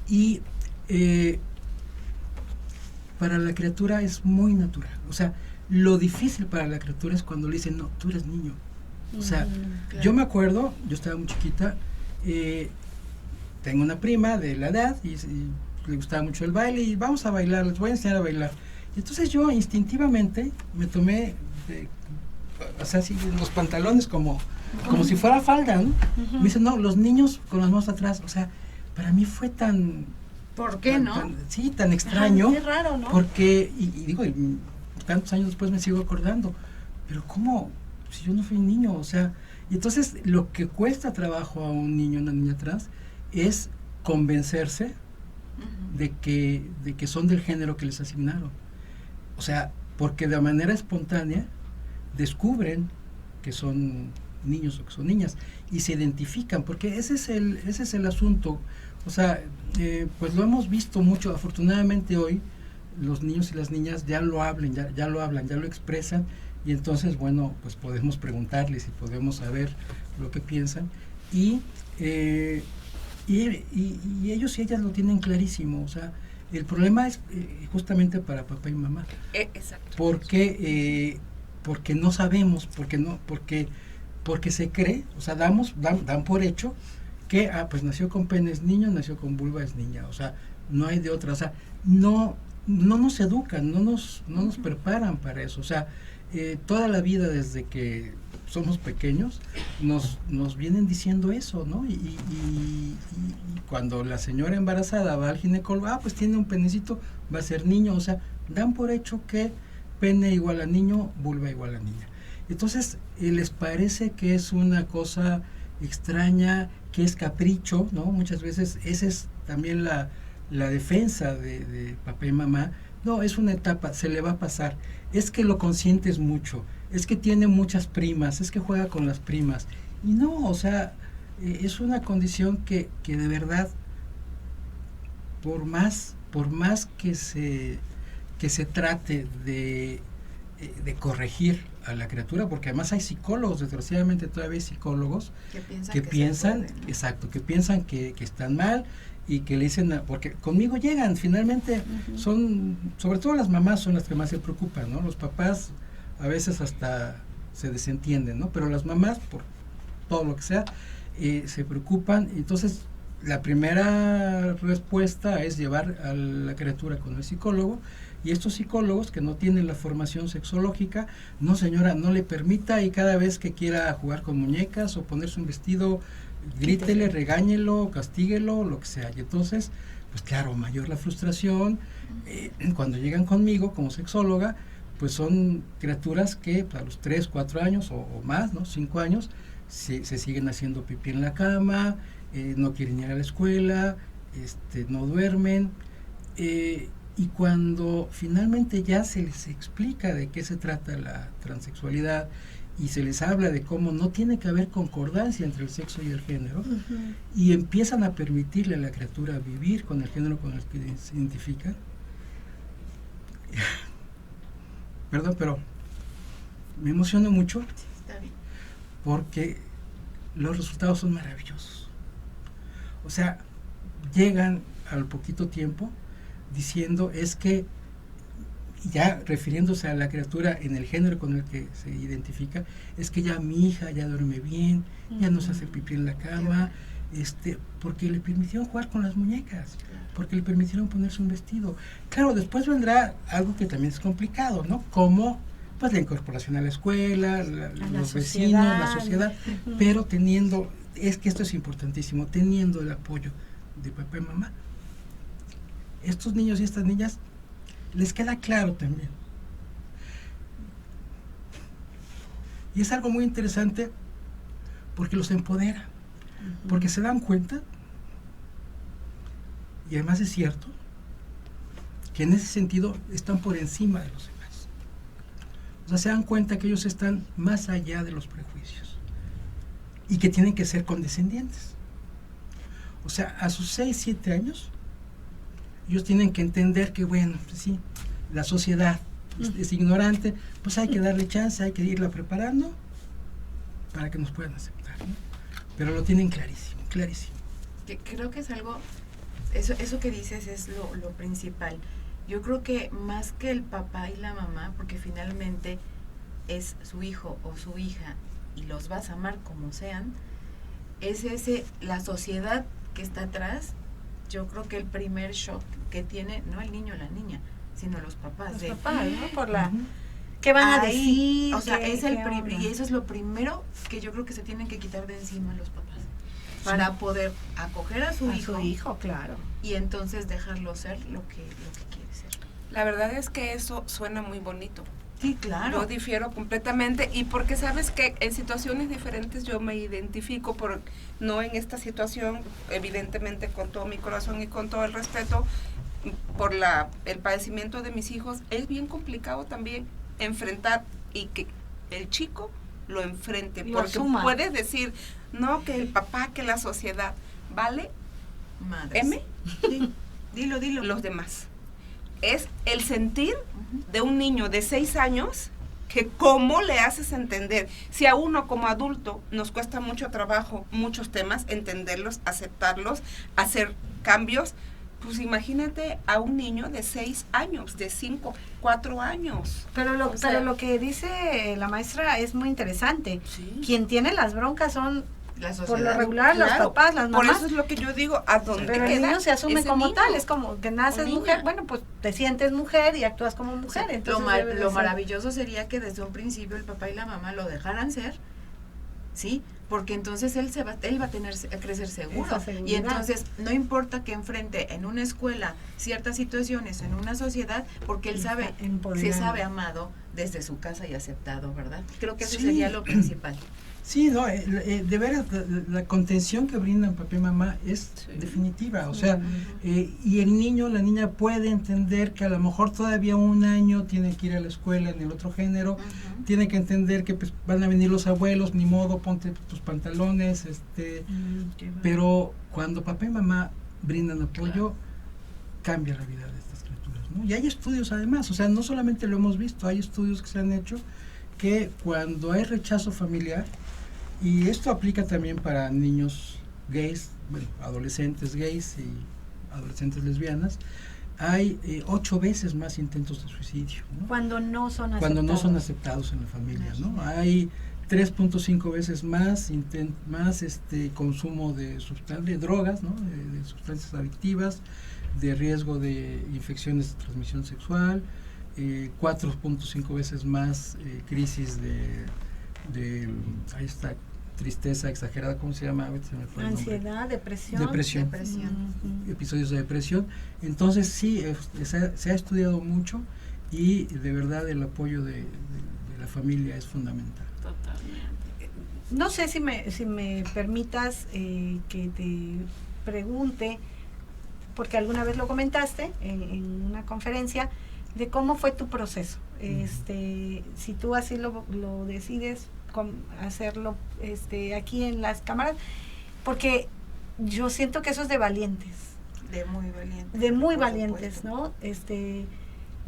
Speaker 4: Y para la criatura es muy natural, o sea, lo difícil para la criatura es cuando le dicen, no, tú eres niño. O sea, claro. Yo me acuerdo, yo estaba muy chiquita, tengo una prima de la edad y le gustaba mucho el baile y vamos a bailar, les voy a enseñar a bailar. Y entonces yo instintivamente me tomé, o sea, así, los pantalones como si fuera falda, ¿no? Me dicen, no, los niños con las manos atrás, o sea, para mí fue tan...
Speaker 1: ¿Por qué, no?
Speaker 4: Tan extraño.
Speaker 2: Qué raro, ¿no?
Speaker 4: Porque, y digo, tantos años después me sigo acordando, pero ¿cómo? Si yo no fui niño, o sea, y entonces lo que cuesta trabajo a un niño, una niña trans, es convencerse de que son del género que les asignaron. O sea, porque de manera espontánea descubren que son niños o que son niñas y se identifican, porque ese es el asunto. O sea, pues lo hemos visto mucho, afortunadamente hoy los niños y las niñas ya lo hablan, ya lo expresan, y entonces, bueno, pues podemos preguntarles y podemos saber lo que piensan, y ellos y ellas lo tienen clarísimo. O sea, el problema es justamente para papá y mamá.
Speaker 3: Exacto.
Speaker 4: Porque no sabemos, porque se cree, o sea, dan por hecho que, pues nació con pene es niño, nació con vulva es niña, o sea, no hay de otra, o sea, no nos educan, no nos preparan para eso, o sea, toda la vida desde que somos pequeños nos vienen diciendo eso, ¿no? Y cuando la señora embarazada va al ginecólogo, pues tiene un penecito, va a ser niño, o sea, dan por hecho que pene igual a niño, vulva igual a niña. Entonces, les parece que es una cosa extraña, que es capricho, ¿no? Muchas veces esa es también la defensa de papá y mamá. No, es una etapa, se le va a pasar. Es que lo consientes mucho, es que tiene muchas primas, es que juega con las primas. Y no, o sea, es una condición que de verdad, por más que se trate de corregir a la criatura, porque además hay psicólogos, desgraciadamente todavía hay psicólogos que piensan exacto, que piensan que están mal y que le dicen, porque conmigo llegan, finalmente son, sobre todo las mamás son las que más se preocupan, ¿no? Los papás a veces hasta se desentienden, ¿no? Pero las mamás, por todo lo que sea, se preocupan. Entonces, la primera respuesta es llevar a la criatura con el psicólogo, y estos psicólogos que no tienen la formación sexológica, no señora, no le permita, y cada vez que quiera jugar con muñecas o ponerse un vestido, grítele, regáñelo, castíguelo, lo que sea. Y entonces, pues claro, mayor la frustración. Cuando llegan conmigo como sexóloga, pues son criaturas que a los 3, 4 años o más, ¿no? 5 años, se siguen haciendo pipí en la cama, no quieren ir a la escuela, no duermen, y cuando finalmente ya se les explica de qué se trata la transexualidad y se les habla de cómo no tiene que haber concordancia entre el sexo y el género, y empiezan a permitirle a la criatura vivir con el género con el que se identifica, perdón, pero me emociono mucho porque los resultados son maravillosos. O sea, llegan al poquito tiempo diciendo, es que, ya refiriéndose a la criatura en el género con el que se identifica, es que ya mi hija ya duerme bien, ya no se hace pipí en la cama, porque le permitieron jugar con las muñecas, porque le permitieron ponerse un vestido. Claro, después vendrá algo que también es complicado, ¿no? Como pues la incorporación a la escuela, los vecinos, la sociedad, pero teniendo, es que esto es importantísimo, teniendo el apoyo de papá y mamá, estos niños y estas niñas les queda claro también. Y es algo muy interesante porque los empodera, porque se dan cuenta, y además es cierto, que en ese sentido están por encima de los demás. O sea, se dan cuenta que ellos están más allá de los prejuicios y que tienen que ser condescendientes. O sea, a sus 6, 7 años, ellos tienen que entender que, bueno, pues sí, la sociedad es ignorante, pues hay que darle chance, hay que irla preparando para que nos puedan aceptar, ¿no? Pero lo tienen clarísimo, clarísimo.
Speaker 1: Creo que es algo, eso que dices es lo principal. Yo creo que más que el papá y la mamá, porque finalmente es su hijo o su hija y los vas a amar como sean, es la sociedad que está atrás. Yo creo que el primer shock que tiene, no el niño o la niña, sino los papás.
Speaker 2: Los papás, ¿no? Por la... ¿Qué van a decir?
Speaker 1: O sea, es y eso es lo primero que yo creo que se tienen que quitar de encima los papás. Para poder acoger a su hijo,
Speaker 2: claro.
Speaker 1: Y entonces dejarlo ser lo que quiere ser.
Speaker 3: La verdad es que eso suena muy bonito.
Speaker 1: Sí, claro.
Speaker 3: Yo difiero completamente, y porque sabes que en situaciones diferentes yo me identifico, no en esta situación, evidentemente con todo mi corazón y con todo el respeto, por el padecimiento de mis hijos. Es bien complicado también enfrentar y que el chico lo enfrente, porque puedes decir, no, que el papá, que la sociedad, ¿vale?
Speaker 1: Madres.
Speaker 3: M,
Speaker 1: dilo.
Speaker 3: Los demás. Es el sentir de un niño de 6 años, que cómo le haces entender. Si a uno como adulto nos cuesta mucho trabajo muchos temas, entenderlos, aceptarlos, hacer cambios, pues imagínate a un niño de 6 años, de 5, 4 años.
Speaker 2: Pero lo que dice la maestra es muy interesante. Sí. Quien tiene las broncas son, por lo regular, los papás, las mamás.
Speaker 3: Por eso es lo que yo digo, ¿a dónde
Speaker 2: pero el niño se asume como
Speaker 3: niño?
Speaker 2: tal, es como que naces mujer, bueno, pues te sientes mujer y actúas como mujer.
Speaker 1: Sí,
Speaker 2: entonces
Speaker 1: lo maravilloso sería que desde un principio el papá y la mamá lo dejaran ser, ¿sí? Porque entonces él va a crecer seguro. Y entonces no importa que enfrente en una escuela ciertas situaciones, en una sociedad, porque él se sabe amado desde su casa y aceptado, ¿verdad? Creo que eso sería lo principal.
Speaker 4: Sí, no, de veras, la contención que brindan papá y mamá es definitiva, o sea, y el niño, la niña puede entender que a lo mejor todavía un año tiene que ir a la escuela en el otro género, tiene que entender que pues van a venir los abuelos, ni modo, ponte tus pantalones, pero cuando papá y mamá brindan apoyo, cambia la vida de estas criaturas, ¿no? Y hay estudios además, o sea, no solamente lo hemos visto, hay estudios que se han hecho que cuando hay rechazo familiar, y esto aplica también para niños gays, bueno, adolescentes gays y adolescentes lesbianas, hay 8 veces más intentos de suicidio, ¿no?
Speaker 2: Cuando no son aceptados.
Speaker 4: Cuando no son aceptados en la familia, ¿no? Hay 3.5 veces más consumo de drogas, ¿no? De sustancias adictivas, de riesgo de infecciones de transmisión sexual, 4.5 veces más crisis de ahí está, tristeza exagerada, ¿cómo se llama? Se me fue el nombre.
Speaker 2: Ansiedad, depresión.
Speaker 4: Episodios de depresión. Entonces sí, se ha estudiado mucho y de verdad el apoyo de la familia es fundamental.
Speaker 2: Totalmente. No sé si me permitas que te pregunte, porque alguna vez lo comentaste en una conferencia, de cómo fue tu proceso. Si tú así lo decides hacerlo aquí en las cámaras, porque yo siento que eso es de valientes. De muy valientes, ¿no?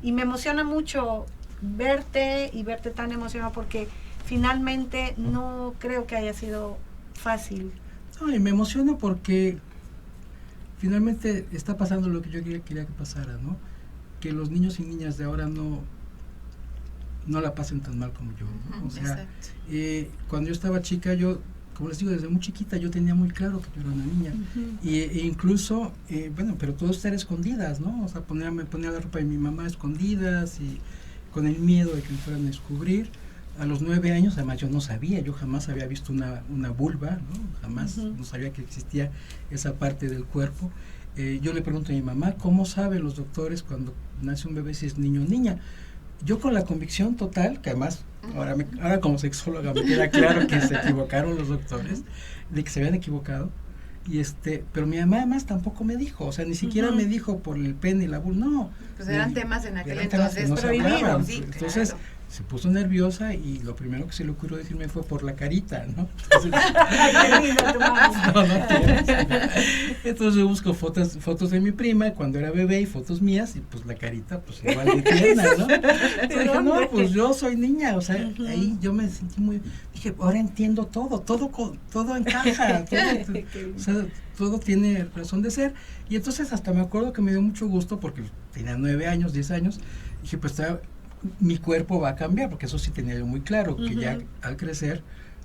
Speaker 2: Y me emociona mucho verte tan emocionado, porque finalmente no creo que haya sido fácil.
Speaker 4: No, y me emociona porque finalmente está pasando lo que yo quería que pasara, ¿no? Que los niños y niñas de ahora no la pasen tan mal como yo, ¿no? O sea, cuando yo estaba chica, yo como les digo, desde muy chiquita yo tenía muy claro que yo era una niña. E incluso, bueno, pero todo estar escondidas, ¿no? O sea, me ponía la ropa de mi mamá escondidas y con el miedo de que me fueran a descubrir. A los 9 años, además yo no sabía, yo jamás había visto una vulva, ¿no? Jamás, no sabía que existía esa parte del cuerpo. Yo le pregunto a mi mamá, ¿cómo saben los doctores cuando nace un bebé si es niño o niña? Yo con la convicción total, que además ahora como sexóloga me queda claro que se equivocaron los doctores, de que se habían equivocado, pero mi mamá además tampoco me dijo, o sea, ni siquiera me dijo por el pene y la vulva, no.
Speaker 1: Pues eran temas en aquel
Speaker 4: temas
Speaker 1: entonces
Speaker 4: no
Speaker 1: prohibidos,
Speaker 4: sí,
Speaker 1: sí,
Speaker 4: entonces
Speaker 1: claro.
Speaker 4: Se puso nerviosa y lo primero que se le ocurrió decirme fue por la carita, ¿no? Entonces yo busco fotos de mi prima cuando era bebé y fotos mías y pues la carita pues igual de tierna, ¿no? Entonces dije, no, pues yo soy niña, o sea, ahí yo me sentí dije, ahora entiendo todo encaja, o sea, todo tiene razón de ser. Y entonces hasta me acuerdo que me dio mucho gusto porque tenía 9 años, 10 años, dije, pues mi cuerpo va a cambiar, porque eso sí tenía yo muy claro, que ya al crecer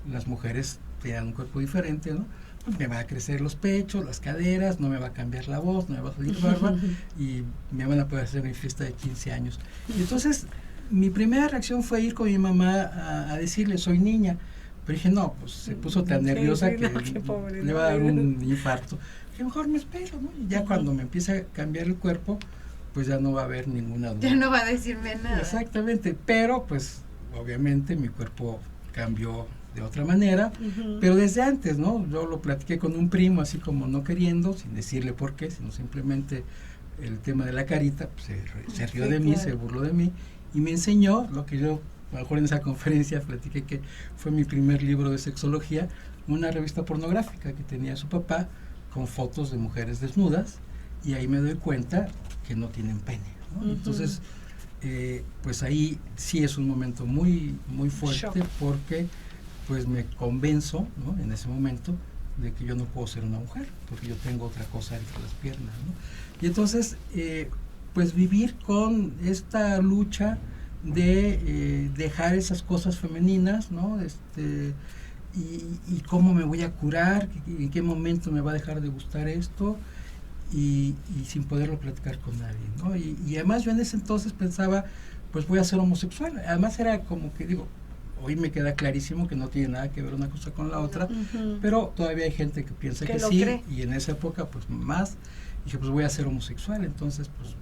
Speaker 4: las mujeres tenían un cuerpo diferente, ¿no? Pues me van a crecer los pechos, las caderas, no me va a cambiar la voz, no me va a salir barba y me van a poder hacer mi fiesta de 15 años. Y entonces mi primera reacción fue ir con mi mamá a decirle, soy niña, pero dije, no, pues se puso tan nerviosa que le va a dar un infarto. Dije, mejor me espero, ¿no? Y ya cuando me empieza a cambiar el cuerpo, pues ya no va a haber ninguna duda.
Speaker 1: Ya no va a decirme nada.
Speaker 4: Exactamente, pero pues obviamente mi cuerpo cambió de otra manera, pero desde antes, ¿no? Yo lo platiqué con un primo así como no queriendo, sin decirle por qué, sino simplemente el tema de la carita, pues se rió de mí, se burló de mí y me enseñó lo que yo, a lo mejor en esa conferencia platiqué que fue mi primer libro de sexología, una revista pornográfica que tenía su papá con fotos de mujeres desnudas y ahí me doy cuenta que no tienen pene, ¿no? Entonces, pues ahí sí es un momento muy, muy fuerte porque pues me convenzo, ¿no? En ese momento de que yo no puedo ser una mujer porque yo tengo otra cosa entre las piernas, ¿no? Y entonces, pues vivir con esta lucha de dejar esas cosas femeninas, ¿no? Y cómo me voy a curar, en qué momento me va a dejar de gustar esto, y sin poderlo platicar con nadie, ¿no? Y además yo en ese entonces pensaba, pues voy a ser homosexual. Además era como que digo, hoy me queda clarísimo que no tiene nada que ver una cosa con la otra, pero todavía hay gente que piensa que sí, cree. Y en esa época pues más, dije pues voy a ser homosexual, entonces pues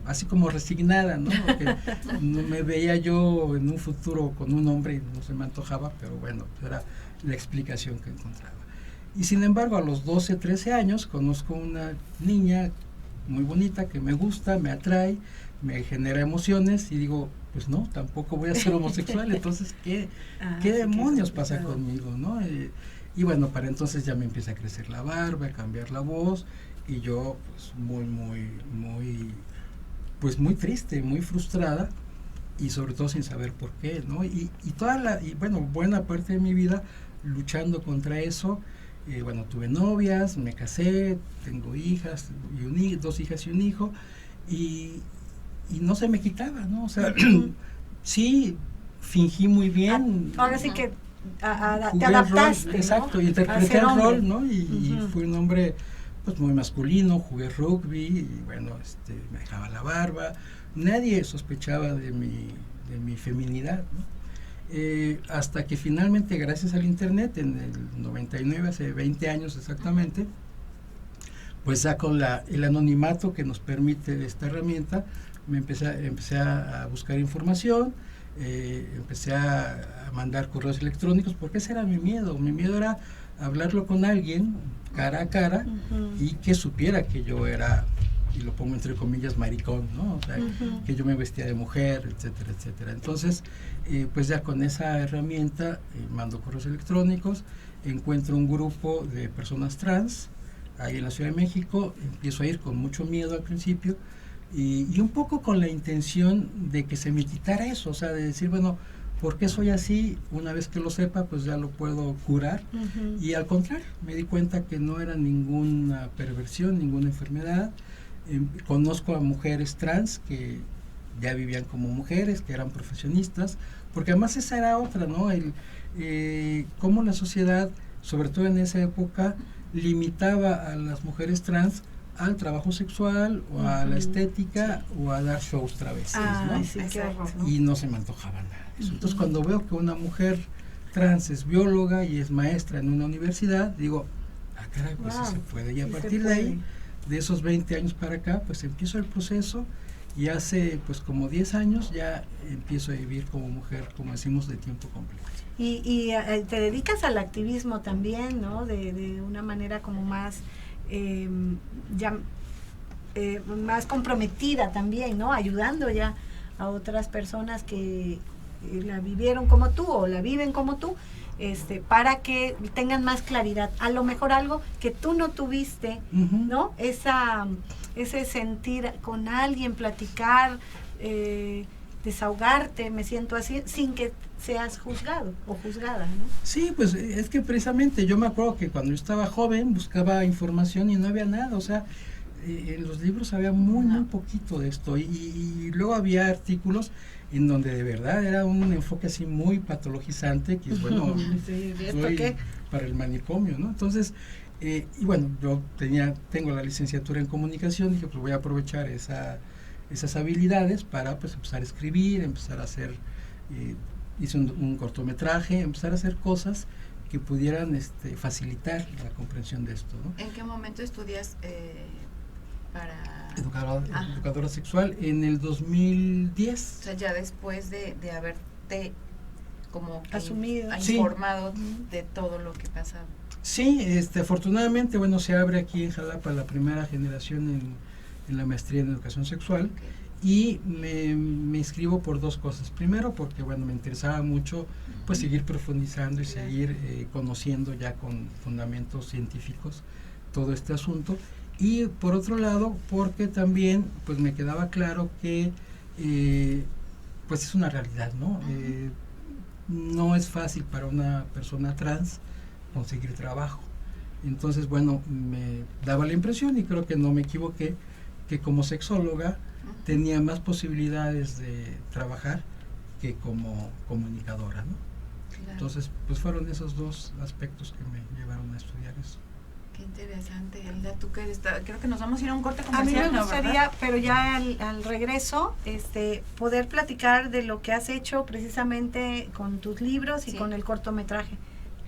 Speaker 4: así como resignada, ¿no? Porque no me veía yo en un futuro con un hombre y no se me antojaba, pero bueno, era la explicación que encontraba. Y sin embargo, a los 12, 13 años, conozco una niña muy bonita que me gusta, me atrae, me genera emociones y digo, pues no, tampoco voy a ser homosexual, entonces, ¿qué demonios pasa conmigo, no? Y bueno, para entonces ya me empieza a crecer la barba, a cambiar la voz y yo, pues muy triste, muy frustrada y sobre todo sin saber por qué, ¿no? Y buena parte de mi vida luchando contra eso. Bueno, tuve novias, me casé, tengo hijas, dos hijas y un hijo, y no se me quitaba, ¿no? O sea, sí, fingí muy bien.
Speaker 2: Ahora sí que te adaptaste,
Speaker 4: rol, exacto,
Speaker 2: ¿no?
Speaker 4: y interpreté el rol, ¿no? Y fui un hombre pues muy masculino, jugué rugby, y bueno, me dejaba la barba, nadie sospechaba de mi feminidad, ¿no? Hasta que finalmente, gracias al internet, en el 99, hace 20 años exactamente, pues ya con el anonimato que nos permite esta herramienta, empecé a buscar información, empecé a mandar correos electrónicos, porque ese era mi miedo era hablarlo con alguien cara a cara y que supiera que yo era, y lo pongo entre comillas, maricón, ¿no? O sea, que yo me vestía de mujer, etcétera, etcétera. Entonces, pues ya con esa herramienta mando correos electrónicos, encuentro un grupo de personas trans ahí en la Ciudad de México, empiezo a ir con mucho miedo al principio y un poco con la intención de que se me quitara eso, o sea, de decir, bueno, ¿por qué soy así? Una vez que lo sepa, pues ya lo puedo curar. Y al contrario, me di cuenta que no era ninguna perversión, ninguna enfermedad. Conozco a mujeres trans que ya vivían como mujeres, que eran profesionistas, porque además esa era otra, ¿no? Cómo la sociedad sobre todo en esa época, limitaba a las mujeres trans al trabajo sexual o a la estética o a dar shows travestis, ¿no?
Speaker 2: Sí, qué horror, ¿no?
Speaker 4: Y no se me antojaba nada de eso. Entonces, cuando veo que una mujer trans es bióloga y es maestra en una universidad, digo, caray, pues sí se puede. Y a partir de ahí, de esos 20 años para acá, pues empiezo el proceso y hace pues como 10 años ya empiezo a vivir como mujer, como decimos, de tiempo completo.
Speaker 2: Y te dedicas al activismo también, ¿no? De una manera como más más comprometida también, ¿no? Ayudando ya a otras personas que la vivieron como tú o la viven como tú, para que tengan más claridad. A lo mejor algo que tú no tuviste, ¿no? Ese sentir con alguien, platicar, desahogarte, me siento así, sin que seas juzgado o juzgada, ¿no?
Speaker 4: Sí, pues es que precisamente yo me acuerdo que cuando yo estaba joven buscaba información y no había nada, o sea, en los libros había muy poquito de esto y luego había artículos en donde de verdad era un enfoque así muy patologizante, que bueno, soy para el manicomio, ¿no? Entonces, y bueno, yo tengo la licenciatura en comunicación, dije, pues voy a aprovechar esas habilidades para pues empezar a escribir, empezar a hacer, hice un cortometraje, empezar a hacer cosas que pudieran facilitar la comprensión de esto, ¿no?
Speaker 1: ¿En qué momento estudias para
Speaker 4: educadora sexual? En el 2010.
Speaker 1: O sea, ya después de haberte como
Speaker 2: asumido,
Speaker 1: informado de todo lo que pasaba.
Speaker 4: Sí, afortunadamente, bueno, se abre aquí en Jalapa la primera generación en la maestría en educación sexual, y me inscribo por dos cosas. Primero, porque bueno, me interesaba mucho pues seguir profundizando y seguir conociendo ya con fundamentos científicos todo este asunto. Y por otro lado, porque también pues me quedaba claro que pues es una realidad, ¿no? No es fácil para una persona trans conseguir trabajo. Entonces, bueno, me daba la impresión, y creo que no me equivoqué, que como sexóloga tenía más posibilidades de trabajar que como comunicadora, ¿no? Claro. Entonces, pues fueron esos dos aspectos que me llevaron a estudiar eso.
Speaker 1: Qué interesante, Elda, tú que creo que nos vamos a ir a un corte comercial.
Speaker 2: A mí me gustaría, pero ya al regreso, poder platicar de lo que has hecho precisamente con tus libros y con el cortometraje.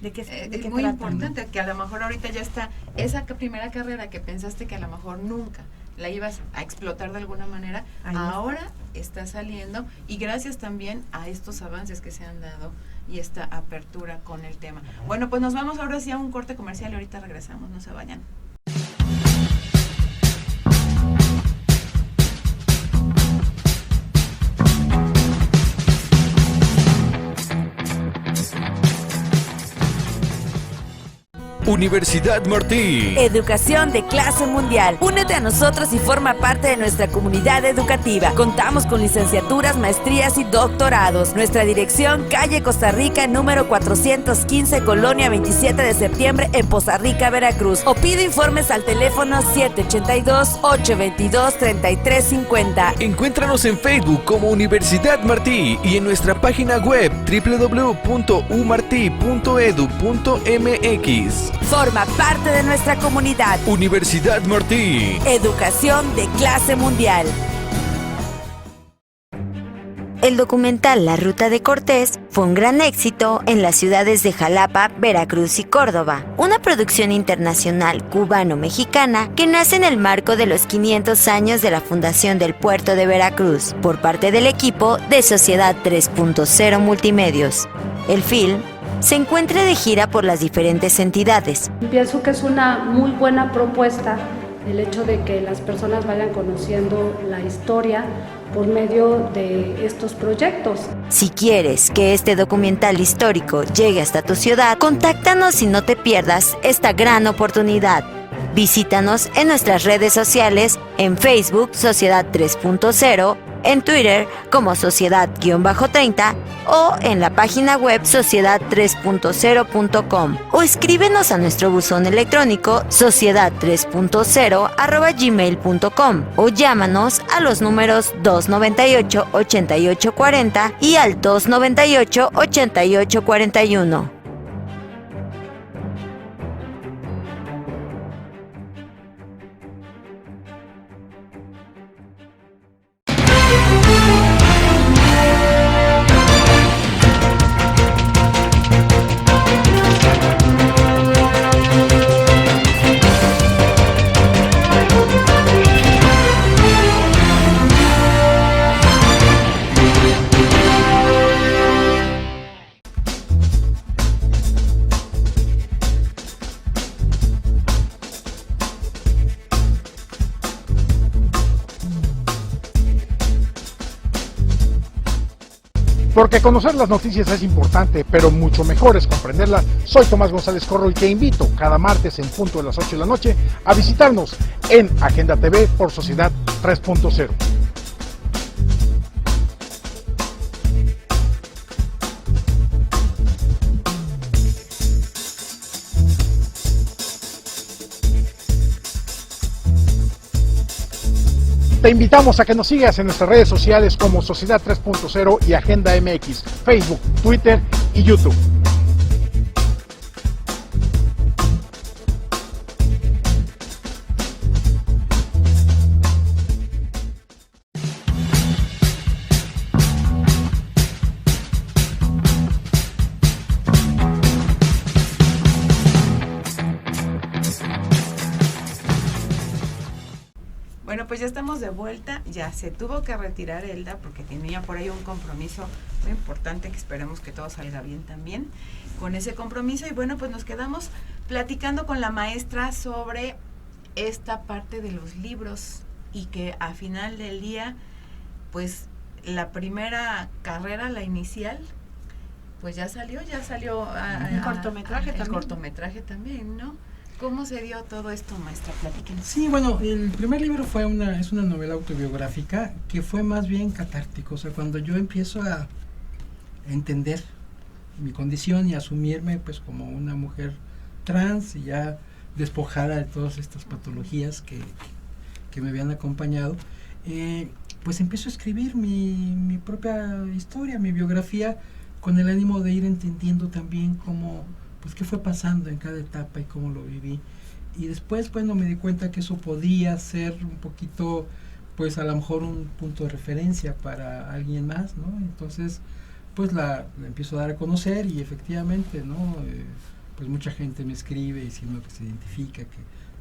Speaker 2: ¿De qué
Speaker 1: es muy importante que a lo mejor ahorita ya está esa primera carrera que pensaste que a lo mejor nunca la ibas a explotar de alguna manera, ahora está saliendo, y gracias también a estos avances que se han dado y esta apertura con el tema. Bueno, pues nos vamos ahora sí a un corte comercial y ahorita regresamos, no se vayan.
Speaker 10: Universidad Martí.
Speaker 11: Educación de clase mundial. Únete a nosotros y forma parte de nuestra comunidad educativa. Contamos con licenciaturas, maestrías y doctorados. Nuestra dirección, calle Costa Rica, número 415, Colonia 27 de septiembre, en Poza Rica, Veracruz. O pide informes al teléfono 782-822-3350.
Speaker 10: Encuéntranos en Facebook como Universidad Martí y en nuestra página web www.umarti.edu.mx.
Speaker 11: Forma parte de nuestra comunidad.
Speaker 10: Universidad Martí.
Speaker 11: Educación de clase mundial.
Speaker 5: El documental La Ruta de Cortés fue un gran éxito en las ciudades de Jalapa, Veracruz y Córdoba, una producción internacional cubano-mexicana que nace en el marco de los 500 años de la fundación del puerto de Veracruz, por parte del equipo de Sociedad 3.0 Multimedios. El film se encuentra de gira por las diferentes entidades.
Speaker 12: Pienso que es una muy buena propuesta el hecho de que las personas vayan conociendo la historia por medio de estos proyectos.
Speaker 5: Si quieres que este documental histórico llegue hasta tu ciudad, contáctanos y no te pierdas esta gran oportunidad. Visítanos en nuestras redes sociales, en Facebook Sociedad 3.0, en Twitter como Sociedad-30 o en la página web sociedad3.0.com, o escríbenos a nuestro buzón electrónico sociedad3.0@gmail.com, o llámanos a los números 298-8840 y al 298-8841.
Speaker 13: Porque conocer las noticias es importante, pero mucho mejor es comprenderlas. Soy Tomás González Corro y te invito cada martes en punto de las 8 de la noche a visitarnos en Agenda TV por Sociedad 3.0. Te invitamos a que nos sigas en nuestras redes sociales como Sociedad 3.0 y Agenda MX, Facebook, Twitter y YouTube.
Speaker 1: Bueno, pues ya estamos de vuelta, ya se tuvo que retirar Elda porque tenía por ahí un compromiso muy importante que esperemos que todo salga bien también con ese compromiso. Y bueno, pues nos quedamos platicando con la maestra sobre esta parte de los libros y que a final del día, pues la primera carrera, la inicial, pues ya salió
Speaker 2: el cortometraje
Speaker 1: el
Speaker 2: también.
Speaker 1: cortometraje también, ¿no? ¿Cómo se dio todo esto, maestra? Platíquenos.
Speaker 4: Sí, bueno, el primer libro es una novela autobiográfica que fue más bien catártico. O sea, cuando yo empiezo a entender mi condición y asumirme pues como una mujer trans y ya despojada de todas estas patologías que me habían acompañado, pues empiezo a escribir mi propia historia, mi biografía, con el ánimo de ir entendiendo también cómo, pues qué fue pasando en cada etapa y cómo lo viví. Y después, bueno, me di cuenta que eso podía ser un poquito, pues a lo mejor un punto de referencia para alguien más, ¿no? Entonces, pues la empiezo a dar a conocer y efectivamente, ¿no? Pues mucha gente me escribe diciendo que se identifica, que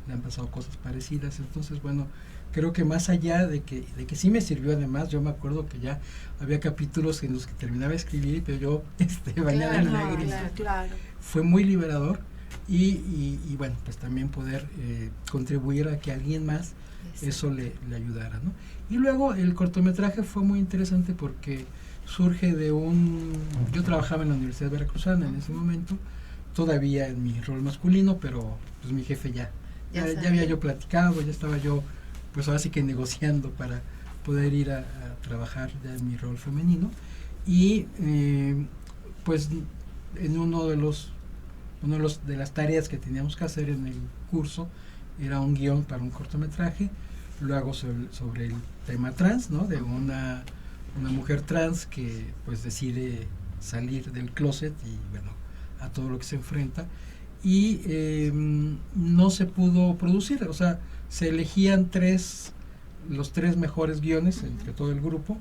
Speaker 4: le han pasado cosas parecidas. Entonces, bueno, creo que más allá de que sí me sirvió, además, yo me acuerdo que ya había capítulos en los que terminaba de escribir, pero yo bañada en lágrimas.
Speaker 2: Claro.
Speaker 4: Fue muy liberador y bueno, pues también poder contribuir a que alguien más eso le ayudara, ¿no? Y luego el cortometraje fue muy interesante porque surge de yo trabajaba en la Universidad Veracruzana en ese momento, todavía en mi rol masculino, pero pues mi jefe ya había yo platicado, ya estaba yo pues ahora sí que negociando para poder ir a trabajar ya en mi rol femenino y pues en uno de las tareas que teníamos que hacer en el curso era un guión para un cortometraje, lo hago sobre el tema trans, ¿no? De una mujer trans que pues decide salir del closet y bueno, a todo lo que se enfrenta y no se pudo producir, o sea, se elegían los tres mejores guiones entre todo el grupo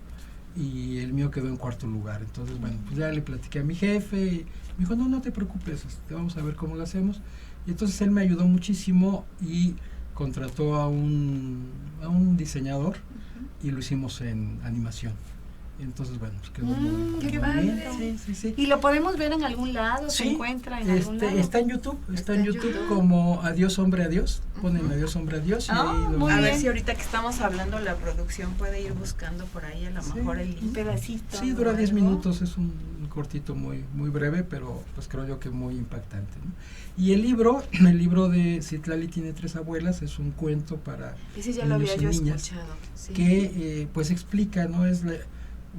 Speaker 4: y el mío quedó en cuarto lugar. Entonces, bueno, pues ya le platiqué a mi jefe y me dijo, no te preocupes, vamos a ver cómo lo hacemos. Y entonces él me ayudó muchísimo y contrató a un diseñador y lo hicimos en animación. Entonces, bueno, pues quedó muy bien. Sí.
Speaker 2: ¿Y lo podemos ver en algún lado?
Speaker 4: Sí,
Speaker 2: ¿Se encuentra en algún lado?
Speaker 4: Está en YouTube, como Adiós Hombre Adiós, ponen Adiós Hombre Adiós y ahí
Speaker 1: a ver si ahorita que estamos hablando la producción puede ir buscando por ahí a lo mejor un
Speaker 2: pedacito.
Speaker 4: Sí, dura 10 minutos, es un cortito muy breve, pero pues creo yo que muy impactante, ¿no? Y el libro de Citlali tiene 3 abuelas, es un cuento para
Speaker 1: ese ya lo había yo
Speaker 4: niñas
Speaker 1: escuchado, sí.
Speaker 4: Que pues explica, ¿no? Es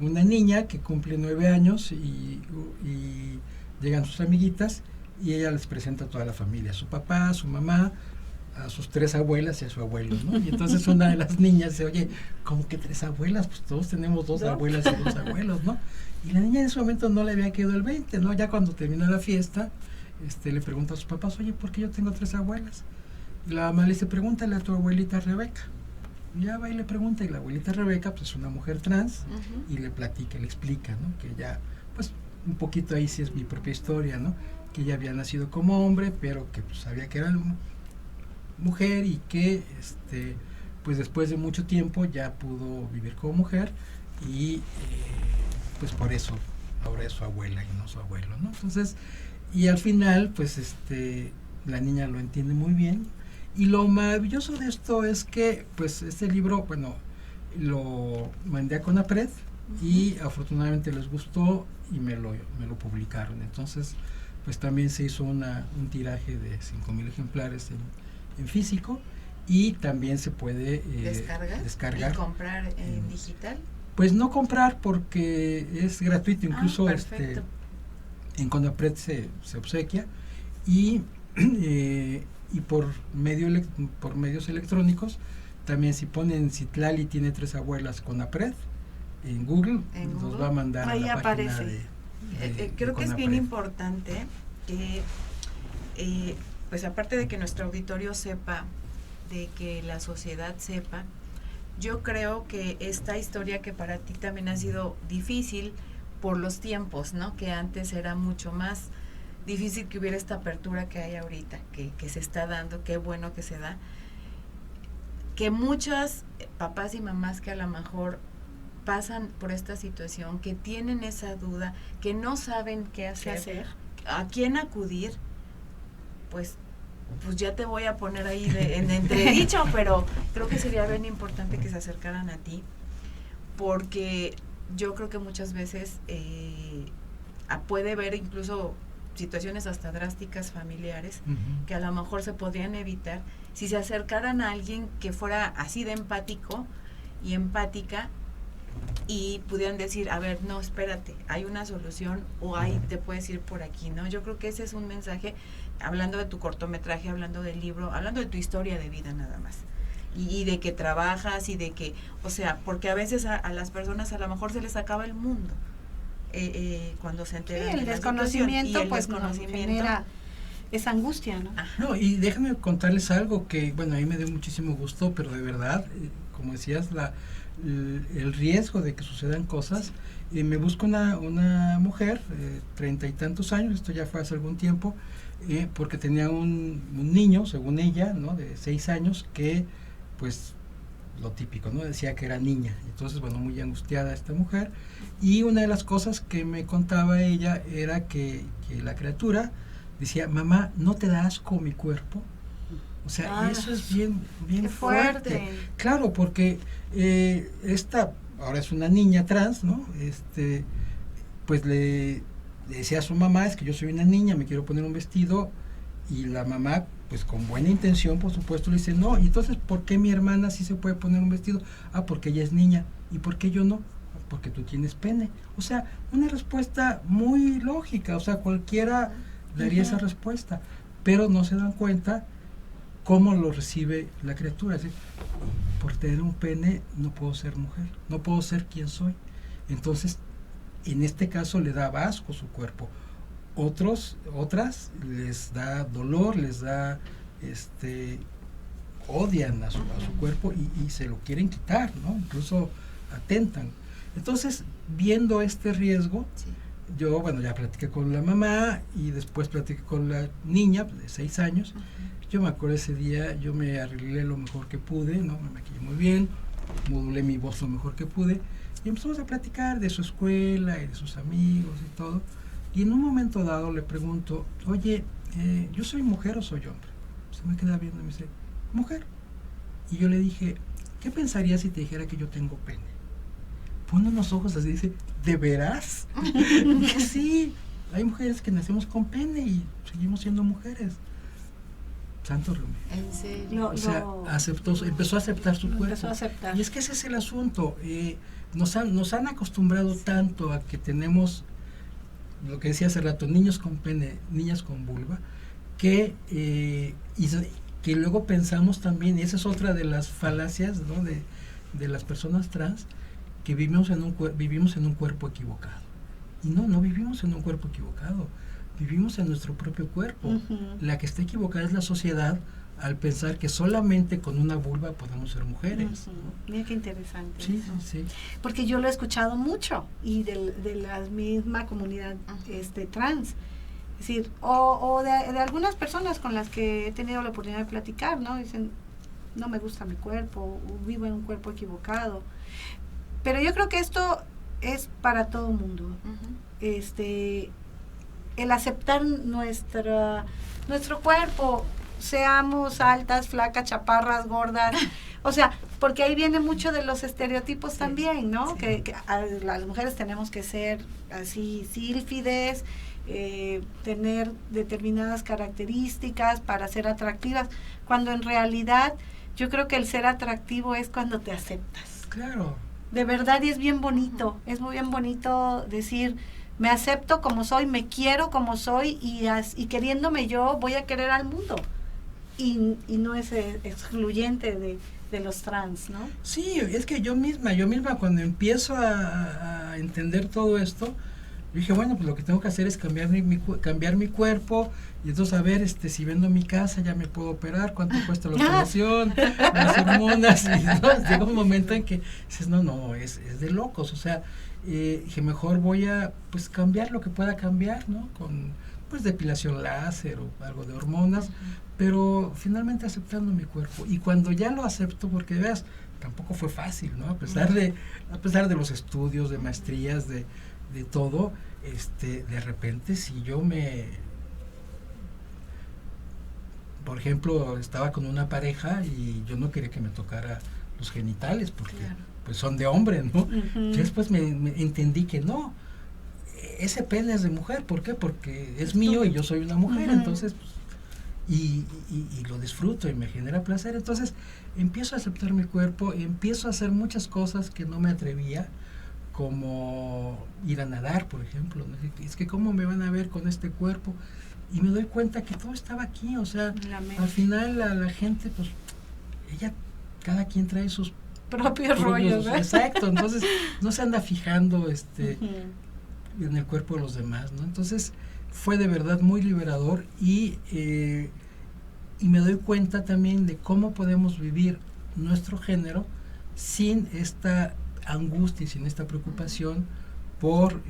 Speaker 4: una niña que cumple 9 años y llegan sus amiguitas y ella les presenta a toda la familia, a su papá, a su mamá, a sus 3 abuelas y a su abuelo, ¿no? Y entonces una de las niñas dice, oye, ¿cómo que 3 abuelas? Pues todos tenemos 2 abuelas y 2 abuelos, ¿no? Y la niña en ese momento no le había quedado el 20, ¿no? Ya cuando termina la fiesta, le pregunta a sus papás, oye, ¿por qué yo tengo 3 abuelas? Y la mamá le dice, pregúntale a tu abuelita Rebeca. Y ya va y le pregunta, y la abuelita Rebeca, pues es una mujer trans, y le platica, le explica, ¿no? Que ya, pues, un poquito ahí sí es mi propia historia, ¿no? Que ella había nacido como hombre, pero que pues sabía que era mujer y que, pues después de mucho tiempo ya pudo vivir como mujer y, pues por eso ahora es su abuela y no su abuelo, ¿no? Entonces, y al final, pues, la niña lo entiende muy bien. Y lo maravilloso de esto es que, pues, este libro, bueno, lo mandé a CONAPRED y afortunadamente les gustó y me lo publicaron. Entonces, pues también se hizo un tiraje de 5,000 ejemplares en físico, y también se puede descargar
Speaker 1: y comprar en digital.
Speaker 4: Pues no comprar porque es gratuito, incluso en Conapred se obsequia, y por medios electrónicos también. Si ponen Citlali tiene 3 abuelas Conapred en Google, nos va a mandar
Speaker 2: ahí
Speaker 4: a la
Speaker 2: aparece.
Speaker 4: página
Speaker 1: Creo que es bien importante que pues aparte de que nuestro auditorio sepa, de que la sociedad sepa, yo creo que esta historia, que para ti también ha sido difícil por los tiempos, ¿no? Que antes era mucho más difícil que hubiera esta apertura que hay ahorita, que se está dando, qué bueno que se da, que muchas papás y mamás que a lo mejor pasan por esta situación, que tienen esa duda, que no saben qué hacer, a quién acudir, pues ya te voy a poner ahí en entredicho, pero creo que sería bien importante que se acercaran a ti, porque yo creo que muchas veces puede haber incluso situaciones hasta drásticas familiares, que a lo mejor se podrían evitar si se acercaran a alguien que fuera así de empático y empática, y pudieran decir, a ver, no, espérate, hay una solución, o ahí te puedes ir por aquí, ¿no? Yo creo que ese es un mensaje, hablando de tu cortometraje, hablando del libro, hablando de tu historia de vida nada más, y de que trabajas, y de que, o sea, porque a veces a las personas a lo mejor se les acaba el mundo cuando se enteran
Speaker 2: el
Speaker 1: de
Speaker 2: desconocimiento,
Speaker 1: y el
Speaker 2: pues
Speaker 1: desconocimiento
Speaker 2: genera esa angustia, ¿no?
Speaker 4: No, y déjame contarles algo que, bueno, a mí me dio muchísimo gusto, pero de verdad, como decías, el riesgo de que sucedan cosas. Me busco una mujer, 30 y tantos años, esto ya fue hace algún tiempo, porque tenía un niño, según ella, ¿no? De 6 años, que pues lo típico, ¿no? Decía que era niña. Entonces, bueno, muy angustiada esta mujer, y una de las cosas que me contaba ella era que la criatura decía, mamá, ¿no te da asco mi cuerpo? O sea, eso es bien fuerte. Claro, porque esta ahora es una niña trans, ¿no? Pues le decía a su mamá, es que yo soy una niña, me quiero poner un vestido, y la mamá, pues con buena intención, por supuesto, le dice, no, y entonces, ¿por qué mi hermana sí se puede poner un vestido? Ah, porque ella es niña. ¿Y por qué yo no? Porque tú tienes pene. O sea, una respuesta muy lógica, o sea, cualquiera daría esa respuesta, pero no se dan cuenta cómo lo recibe la criatura. Es decir, por tener un pene no puedo ser mujer, no puedo ser quien soy. Entonces, en este caso le da asco su cuerpo. Otras les da dolor, les da odian a su cuerpo y se lo quieren quitar, ¿no? Incluso atentan. Entonces, viendo este riesgo, yo, bueno, ya platiqué con la mamá y después platiqué con la niña de 6 años. Yo me acuerdo ese día, yo me arreglé lo mejor que pude, ¿no? Me maquillé muy bien, modulé mi voz lo mejor que pude, y empezamos a platicar de su escuela y de sus amigos y todo. Y en un momento dado le pregunto, oye, ¿yo soy mujer o soy hombre? Se me queda viendo y me dice, mujer. Y yo le dije, ¿qué pensarías si te dijera que yo tengo pene? Pone unos ojos así y dice, ¿de veras? Que sí, hay mujeres que nacemos con pene y seguimos siendo mujeres. Santo remedio.
Speaker 1: ¿En serio?
Speaker 4: O sea, empezó a aceptar su cuerpo.
Speaker 2: Empezó a aceptar.
Speaker 4: Y es que ese es el asunto. Nos han acostumbrado tanto a que tenemos, lo que decía hace rato, niños con pene, niñas con vulva, que luego pensamos también, y esa es otra de las falacias, ¿no? de las personas trans, que vivimos en un cuerpo equivocado. Y no vivimos en un cuerpo equivocado, vivimos en nuestro propio cuerpo. La que está equivocada es la sociedad, al pensar que solamente con una vulva podemos ser mujeres.
Speaker 2: Mira qué interesante.
Speaker 4: Sí, sí.
Speaker 2: Porque yo lo he escuchado mucho, y de la misma comunidad trans. Es decir, o de algunas personas con las que he tenido la oportunidad de platicar, ¿no? Dicen, no me gusta mi cuerpo, o vivo en un cuerpo equivocado. Pero yo creo que esto es para todo el mundo. El aceptar nuestro cuerpo, seamos altas, flacas, chaparras, gordas, o sea, porque ahí viene mucho de los estereotipos también, ¿no? Que las mujeres tenemos que ser así sílfides, tener determinadas características para ser atractivas, cuando en realidad yo creo que el ser atractivo es cuando te aceptas.
Speaker 4: Claro.
Speaker 2: De verdad, y es bien bonito, es muy bien bonito decir, me acepto como soy, me quiero como soy, y queriéndome yo voy a querer al mundo. Y no es excluyente de los trans, ¿no?
Speaker 4: Sí, es que yo misma cuando empiezo a entender todo esto, dije, bueno, pues lo que tengo que hacer es cambiar mi cuerpo, y entonces a ver, si vendo mi casa ya me puedo operar, cuánto cuesta la operación, las hormonas, y ¿no? Llega un momento en que dices, no, es de locos, o sea, dije, mejor voy a pues cambiar lo que pueda cambiar, ¿no? Con pues depilación láser o algo de hormonas, pero finalmente aceptando mi cuerpo. Y cuando ya lo acepto, porque veas, tampoco fue fácil, ¿no? A pesar de los estudios, de maestrías, de todo, de repente si yo por ejemplo, estaba con una pareja y yo no quería que me tocara los genitales porque pues son de hombre, ¿no? Yo después me entendí que no, ese pene es de mujer. ¿Por qué? Porque es mío y yo soy una mujer, entonces pues, y lo disfruto y me genera placer. Entonces empiezo a aceptar mi cuerpo, empiezo a hacer muchas cosas que no me atrevía, como ir a nadar, por ejemplo, ¿no? Es que cómo me van a ver con este cuerpo, y me doy cuenta que todo estaba aquí, o sea, al final la gente, pues, cada quien trae sus
Speaker 2: propios rollos, ¿verdad?
Speaker 4: Exacto, entonces no se anda fijando en el cuerpo de los demás, ¿no? Entonces fue de verdad muy liberador, y me doy cuenta también de cómo podemos vivir nuestro género sin esta angustia y sin esta preocupación por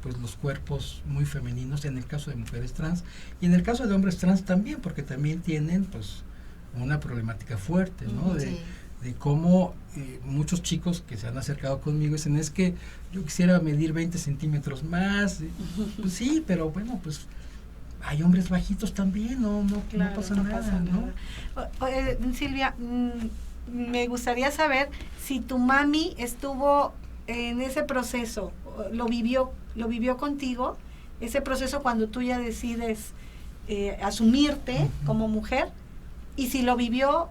Speaker 4: pues los cuerpos muy femeninos, en el caso de mujeres trans, y en el caso de hombres trans también, porque también tienen pues una problemática fuerte, ¿no? De cómo muchos chicos que se han acercado conmigo dicen, es que yo quisiera medir 20 centímetros más, pues sí, pero bueno, pues hay hombres bajitos también, no pasa nada, ¿no?
Speaker 2: Silvia, me gustaría saber si tu mami estuvo en ese proceso, lo vivió contigo, ese proceso cuando tú ya decides asumirte como mujer, y si lo vivió,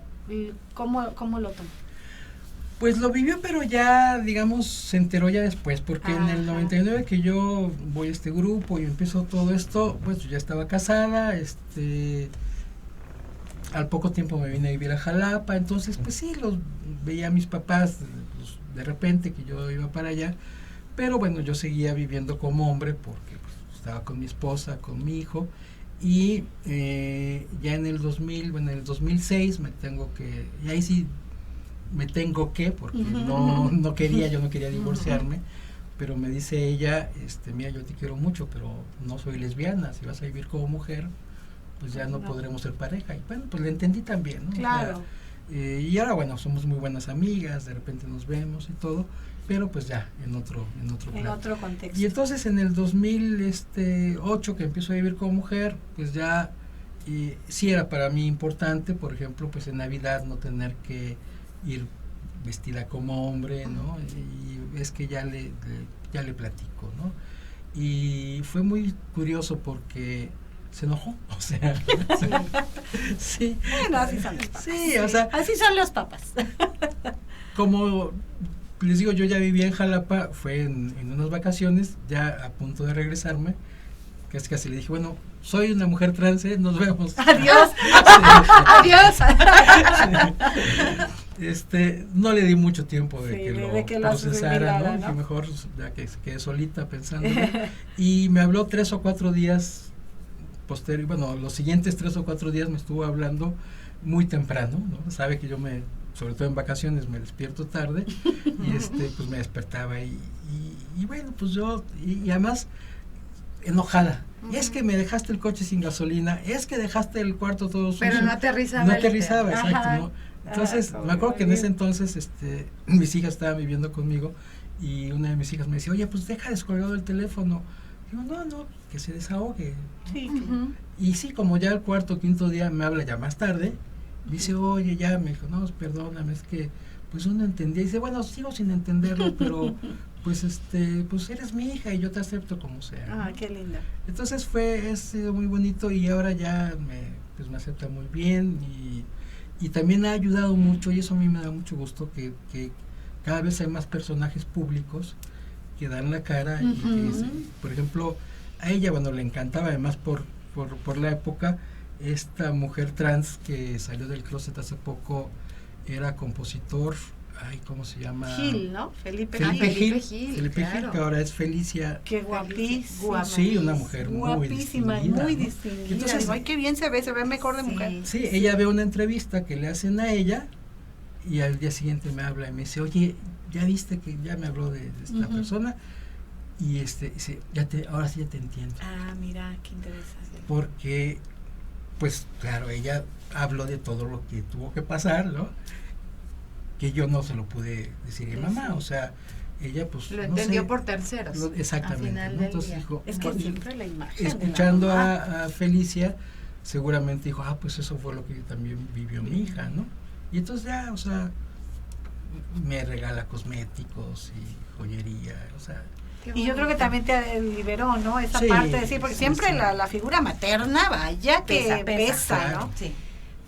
Speaker 2: ¿cómo lo tomó?
Speaker 4: Pues lo vivió, pero ya, digamos, se enteró ya después, porque en el 99 que yo voy a este grupo y empiezo todo esto, pues yo ya estaba casada, al poco tiempo me vine a vivir a Jalapa, entonces pues sí, los veía a mis papás de repente que yo iba para allá, pero bueno, yo seguía viviendo como hombre porque pues, estaba con mi esposa, con mi hijo, y ya en el 2006 y ahí sí me tengo que, porque yo no quería divorciarme, pero me dice ella, mira, yo te quiero mucho, pero no soy lesbiana, si vas a vivir como mujer, pues ya no podremos ser pareja. Y bueno, pues le entendí también, ¿no?
Speaker 2: Claro.
Speaker 4: O sea, y ahora, bueno, somos muy buenas amigas, de repente nos vemos y todo, pero pues ya en otro
Speaker 2: contexto.
Speaker 4: Y entonces en el 2008 que empiezo a vivir como mujer, pues ya sí era para mí importante, por ejemplo, pues en Navidad no tener que ir vestida como hombre, ¿no? Y es que ya le platico, ¿no? Y fue muy curioso porque se enojó, o sea, sí.
Speaker 2: Bueno, así son los papás.
Speaker 4: Sí, o sea,
Speaker 2: así son los papás.
Speaker 4: Como les digo, yo ya vivía en Jalapa, fue en unas vacaciones, ya a punto de regresarme, casi le dije, bueno, soy una mujer trans, nos vemos.
Speaker 2: Adiós.
Speaker 4: Adiós. No le di mucho tiempo de que lo procesara, ¿no? Y mejor ya que se quedé solita pensando. Y me habló 3 o 4 días posterior, bueno, los siguientes 3 o 4 días me estuvo hablando muy temprano, ¿no? Sabe que yo sobre todo en vacaciones me despierto tarde, y pues me despertaba y bueno, pues yo, y además enojada. Es que me dejaste el coche sin gasolina, es que dejaste el cuarto todo sucio.
Speaker 2: Pero no aterrizaba.
Speaker 4: No aterrizaba, exacto, ¿no? Entonces, me acuerdo que en ese entonces, mis hijas estaban viviendo conmigo, y una de mis hijas me decía, oye, pues deja descolgado el teléfono. Digo, no, que se desahogue.
Speaker 2: Sí.
Speaker 4: Y sí, como ya el 4 o 5 día me habla ya más tarde, me dice, oye, ya, me dijo, no, perdóname, es que pues uno entendía y dice, bueno, sigo sin entenderlo, pero pues pues eres mi hija y yo te acepto como sea.
Speaker 2: Ah, qué linda.
Speaker 4: Entonces ha sido muy bonito y ahora ya me acepta muy bien y también ha ayudado mucho, y eso a mí me da mucho gusto, que cada vez hay más personajes públicos que dan la cara y que, por ejemplo, a ella, bueno, le encantaba, además por la época, esta mujer trans que salió del closet hace poco, era compositor, ¿cómo se llama?
Speaker 2: Gil, ¿no? Felipe
Speaker 4: Gil,
Speaker 2: claro.
Speaker 4: que ahora es Felicia.
Speaker 2: Qué guapísima.
Speaker 4: Sí, una mujer
Speaker 2: guapísima, muy distinguida. Entonces, ay, qué bien se ve mejor de mujer.
Speaker 4: Sí, ella ve una entrevista que le hacen a ella y al día siguiente me habla y me dice, oye, ya viste que ya me habló de esta persona y dice, ahora sí ya te entiendo.
Speaker 2: Ah, mira, qué interesante.
Speaker 4: Porque, pues claro, ella habló de todo lo que tuvo que pasar, ¿no? Que yo no se lo pude decir a mi mamá, o sea, ella pues
Speaker 1: lo entendió por terceros.
Speaker 4: Exactamente, ¿no? Entonces dijo,
Speaker 2: es que siempre la imagen
Speaker 4: escuchando a Felicia, seguramente dijo, pues eso fue lo que también vivió mi hija, ¿no? Y entonces ya, o sea, me regala cosméticos y joyería, o sea.
Speaker 2: Y yo creo que también te liberó, ¿no? Esa parte de decir, porque siempre la figura materna, vaya que pesa,
Speaker 1: claro,
Speaker 2: ¿no?
Speaker 1: Sí.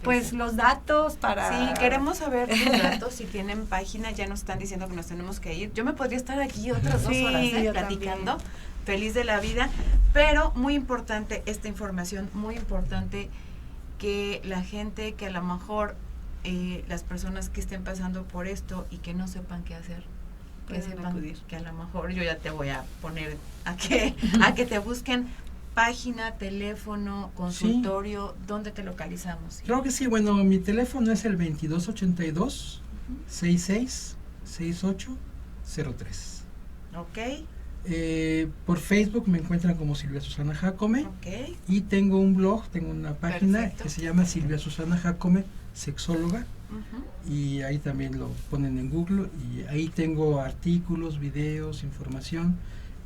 Speaker 2: Pues los datos para...
Speaker 1: Sí, queremos saber los datos, si tienen página, ya nos están diciendo que nos tenemos que ir. Yo me podría estar aquí otras 2 horas platicando, también. Feliz de la vida, pero muy importante esta información, muy importante que la gente, que a lo mejor las personas que estén pasando por esto y que no sepan qué hacer, que sepan que a lo mejor yo ya te voy a poner a que te busquen página, teléfono, consultorio, ¿dónde te localizamos?
Speaker 4: Creo que sí, bueno, mi teléfono es el 2282 666803.
Speaker 1: Ok.
Speaker 4: Por Facebook me encuentran como Silvia Susana Jacome.
Speaker 1: Okay.
Speaker 4: Y tengo un blog, tengo una página que se llama Silvia Susana Jacome, sexóloga. Y ahí también lo ponen en Google y ahí tengo artículos, videos, información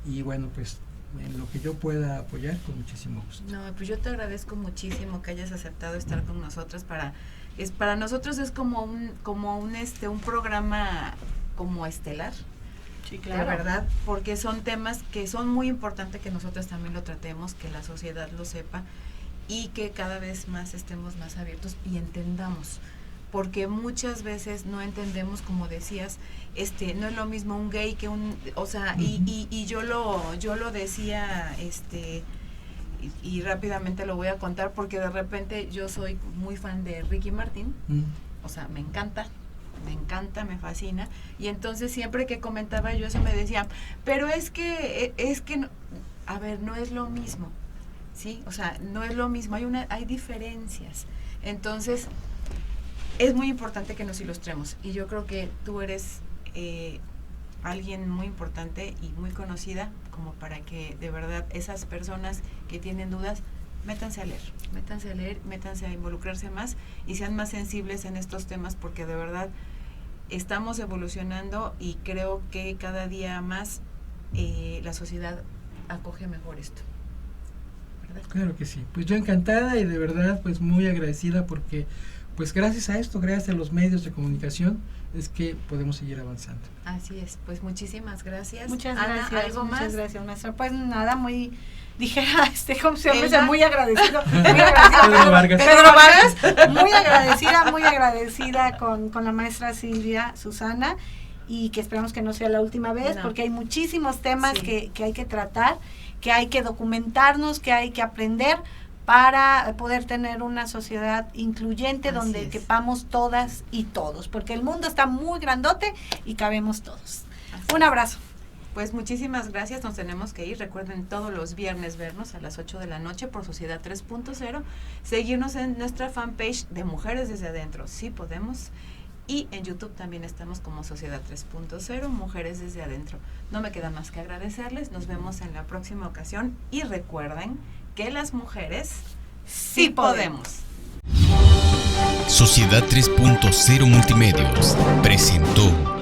Speaker 4: y bueno, pues en lo que yo pueda apoyar con muchísimo gusto.
Speaker 1: No, pues yo te agradezco muchísimo que hayas aceptado estar con nosotros. Para nosotros es como un programa como estelar. Sí, claro. De verdad, porque son temas que son muy importantes que nosotros también lo tratemos, que la sociedad lo sepa y que cada vez más estemos más abiertos y entendamos, porque muchas veces no entendemos, como decías, no es lo mismo un gay que un, o sea, y yo lo decía, y rápidamente lo voy a contar porque de repente yo soy muy fan de Ricky Martin, o sea, me encanta, me fascina, y entonces siempre que comentaba yo eso me decían, pero es que no, a ver, no es lo mismo, ¿sí? O sea, no es lo mismo, hay diferencias, entonces es muy importante que nos ilustremos, y yo creo que tú eres alguien muy importante y muy conocida como para que de verdad esas personas que tienen dudas, métanse a leer, métanse a involucrarse más y sean más sensibles en estos temas, porque de verdad estamos evolucionando y creo que cada día más la sociedad acoge mejor esto, ¿verdad?
Speaker 4: Claro que sí, pues yo encantada y de verdad pues muy agradecida porque pues gracias a esto, gracias a los medios de comunicación es que podemos seguir avanzando.
Speaker 1: Así es, pues muchísimas gracias.
Speaker 2: Muchas
Speaker 1: Ana,
Speaker 2: gracias.
Speaker 1: ¿algo
Speaker 2: muchas
Speaker 1: más?
Speaker 2: Gracias, maestra. Pues nada, ¿cómo se llama? Muy agradecido.
Speaker 4: Pedro Vargas.
Speaker 2: Muy agradecida con la maestra Silvia Susana, y que esperamos que no sea la última vez, porque hay muchísimos temas que hay que tratar, que hay que documentarnos, que hay que aprender para poder tener una sociedad incluyente donde quepamos todas y todos, porque el mundo está muy grandote y cabemos todos. Un abrazo.
Speaker 1: Pues muchísimas gracias, nos tenemos que ir. Recuerden todos los viernes vernos a las 8 de la noche por Sociedad 3.0, seguirnos en nuestra fanpage de Mujeres desde Adentro, sí podemos, y en YouTube también estamos como Sociedad 3.0, Mujeres desde Adentro. No me queda más que agradecerles, nos vemos en la próxima ocasión y recuerden que las mujeres sí podemos.
Speaker 14: Sociedad 3.0 Multimedios presentó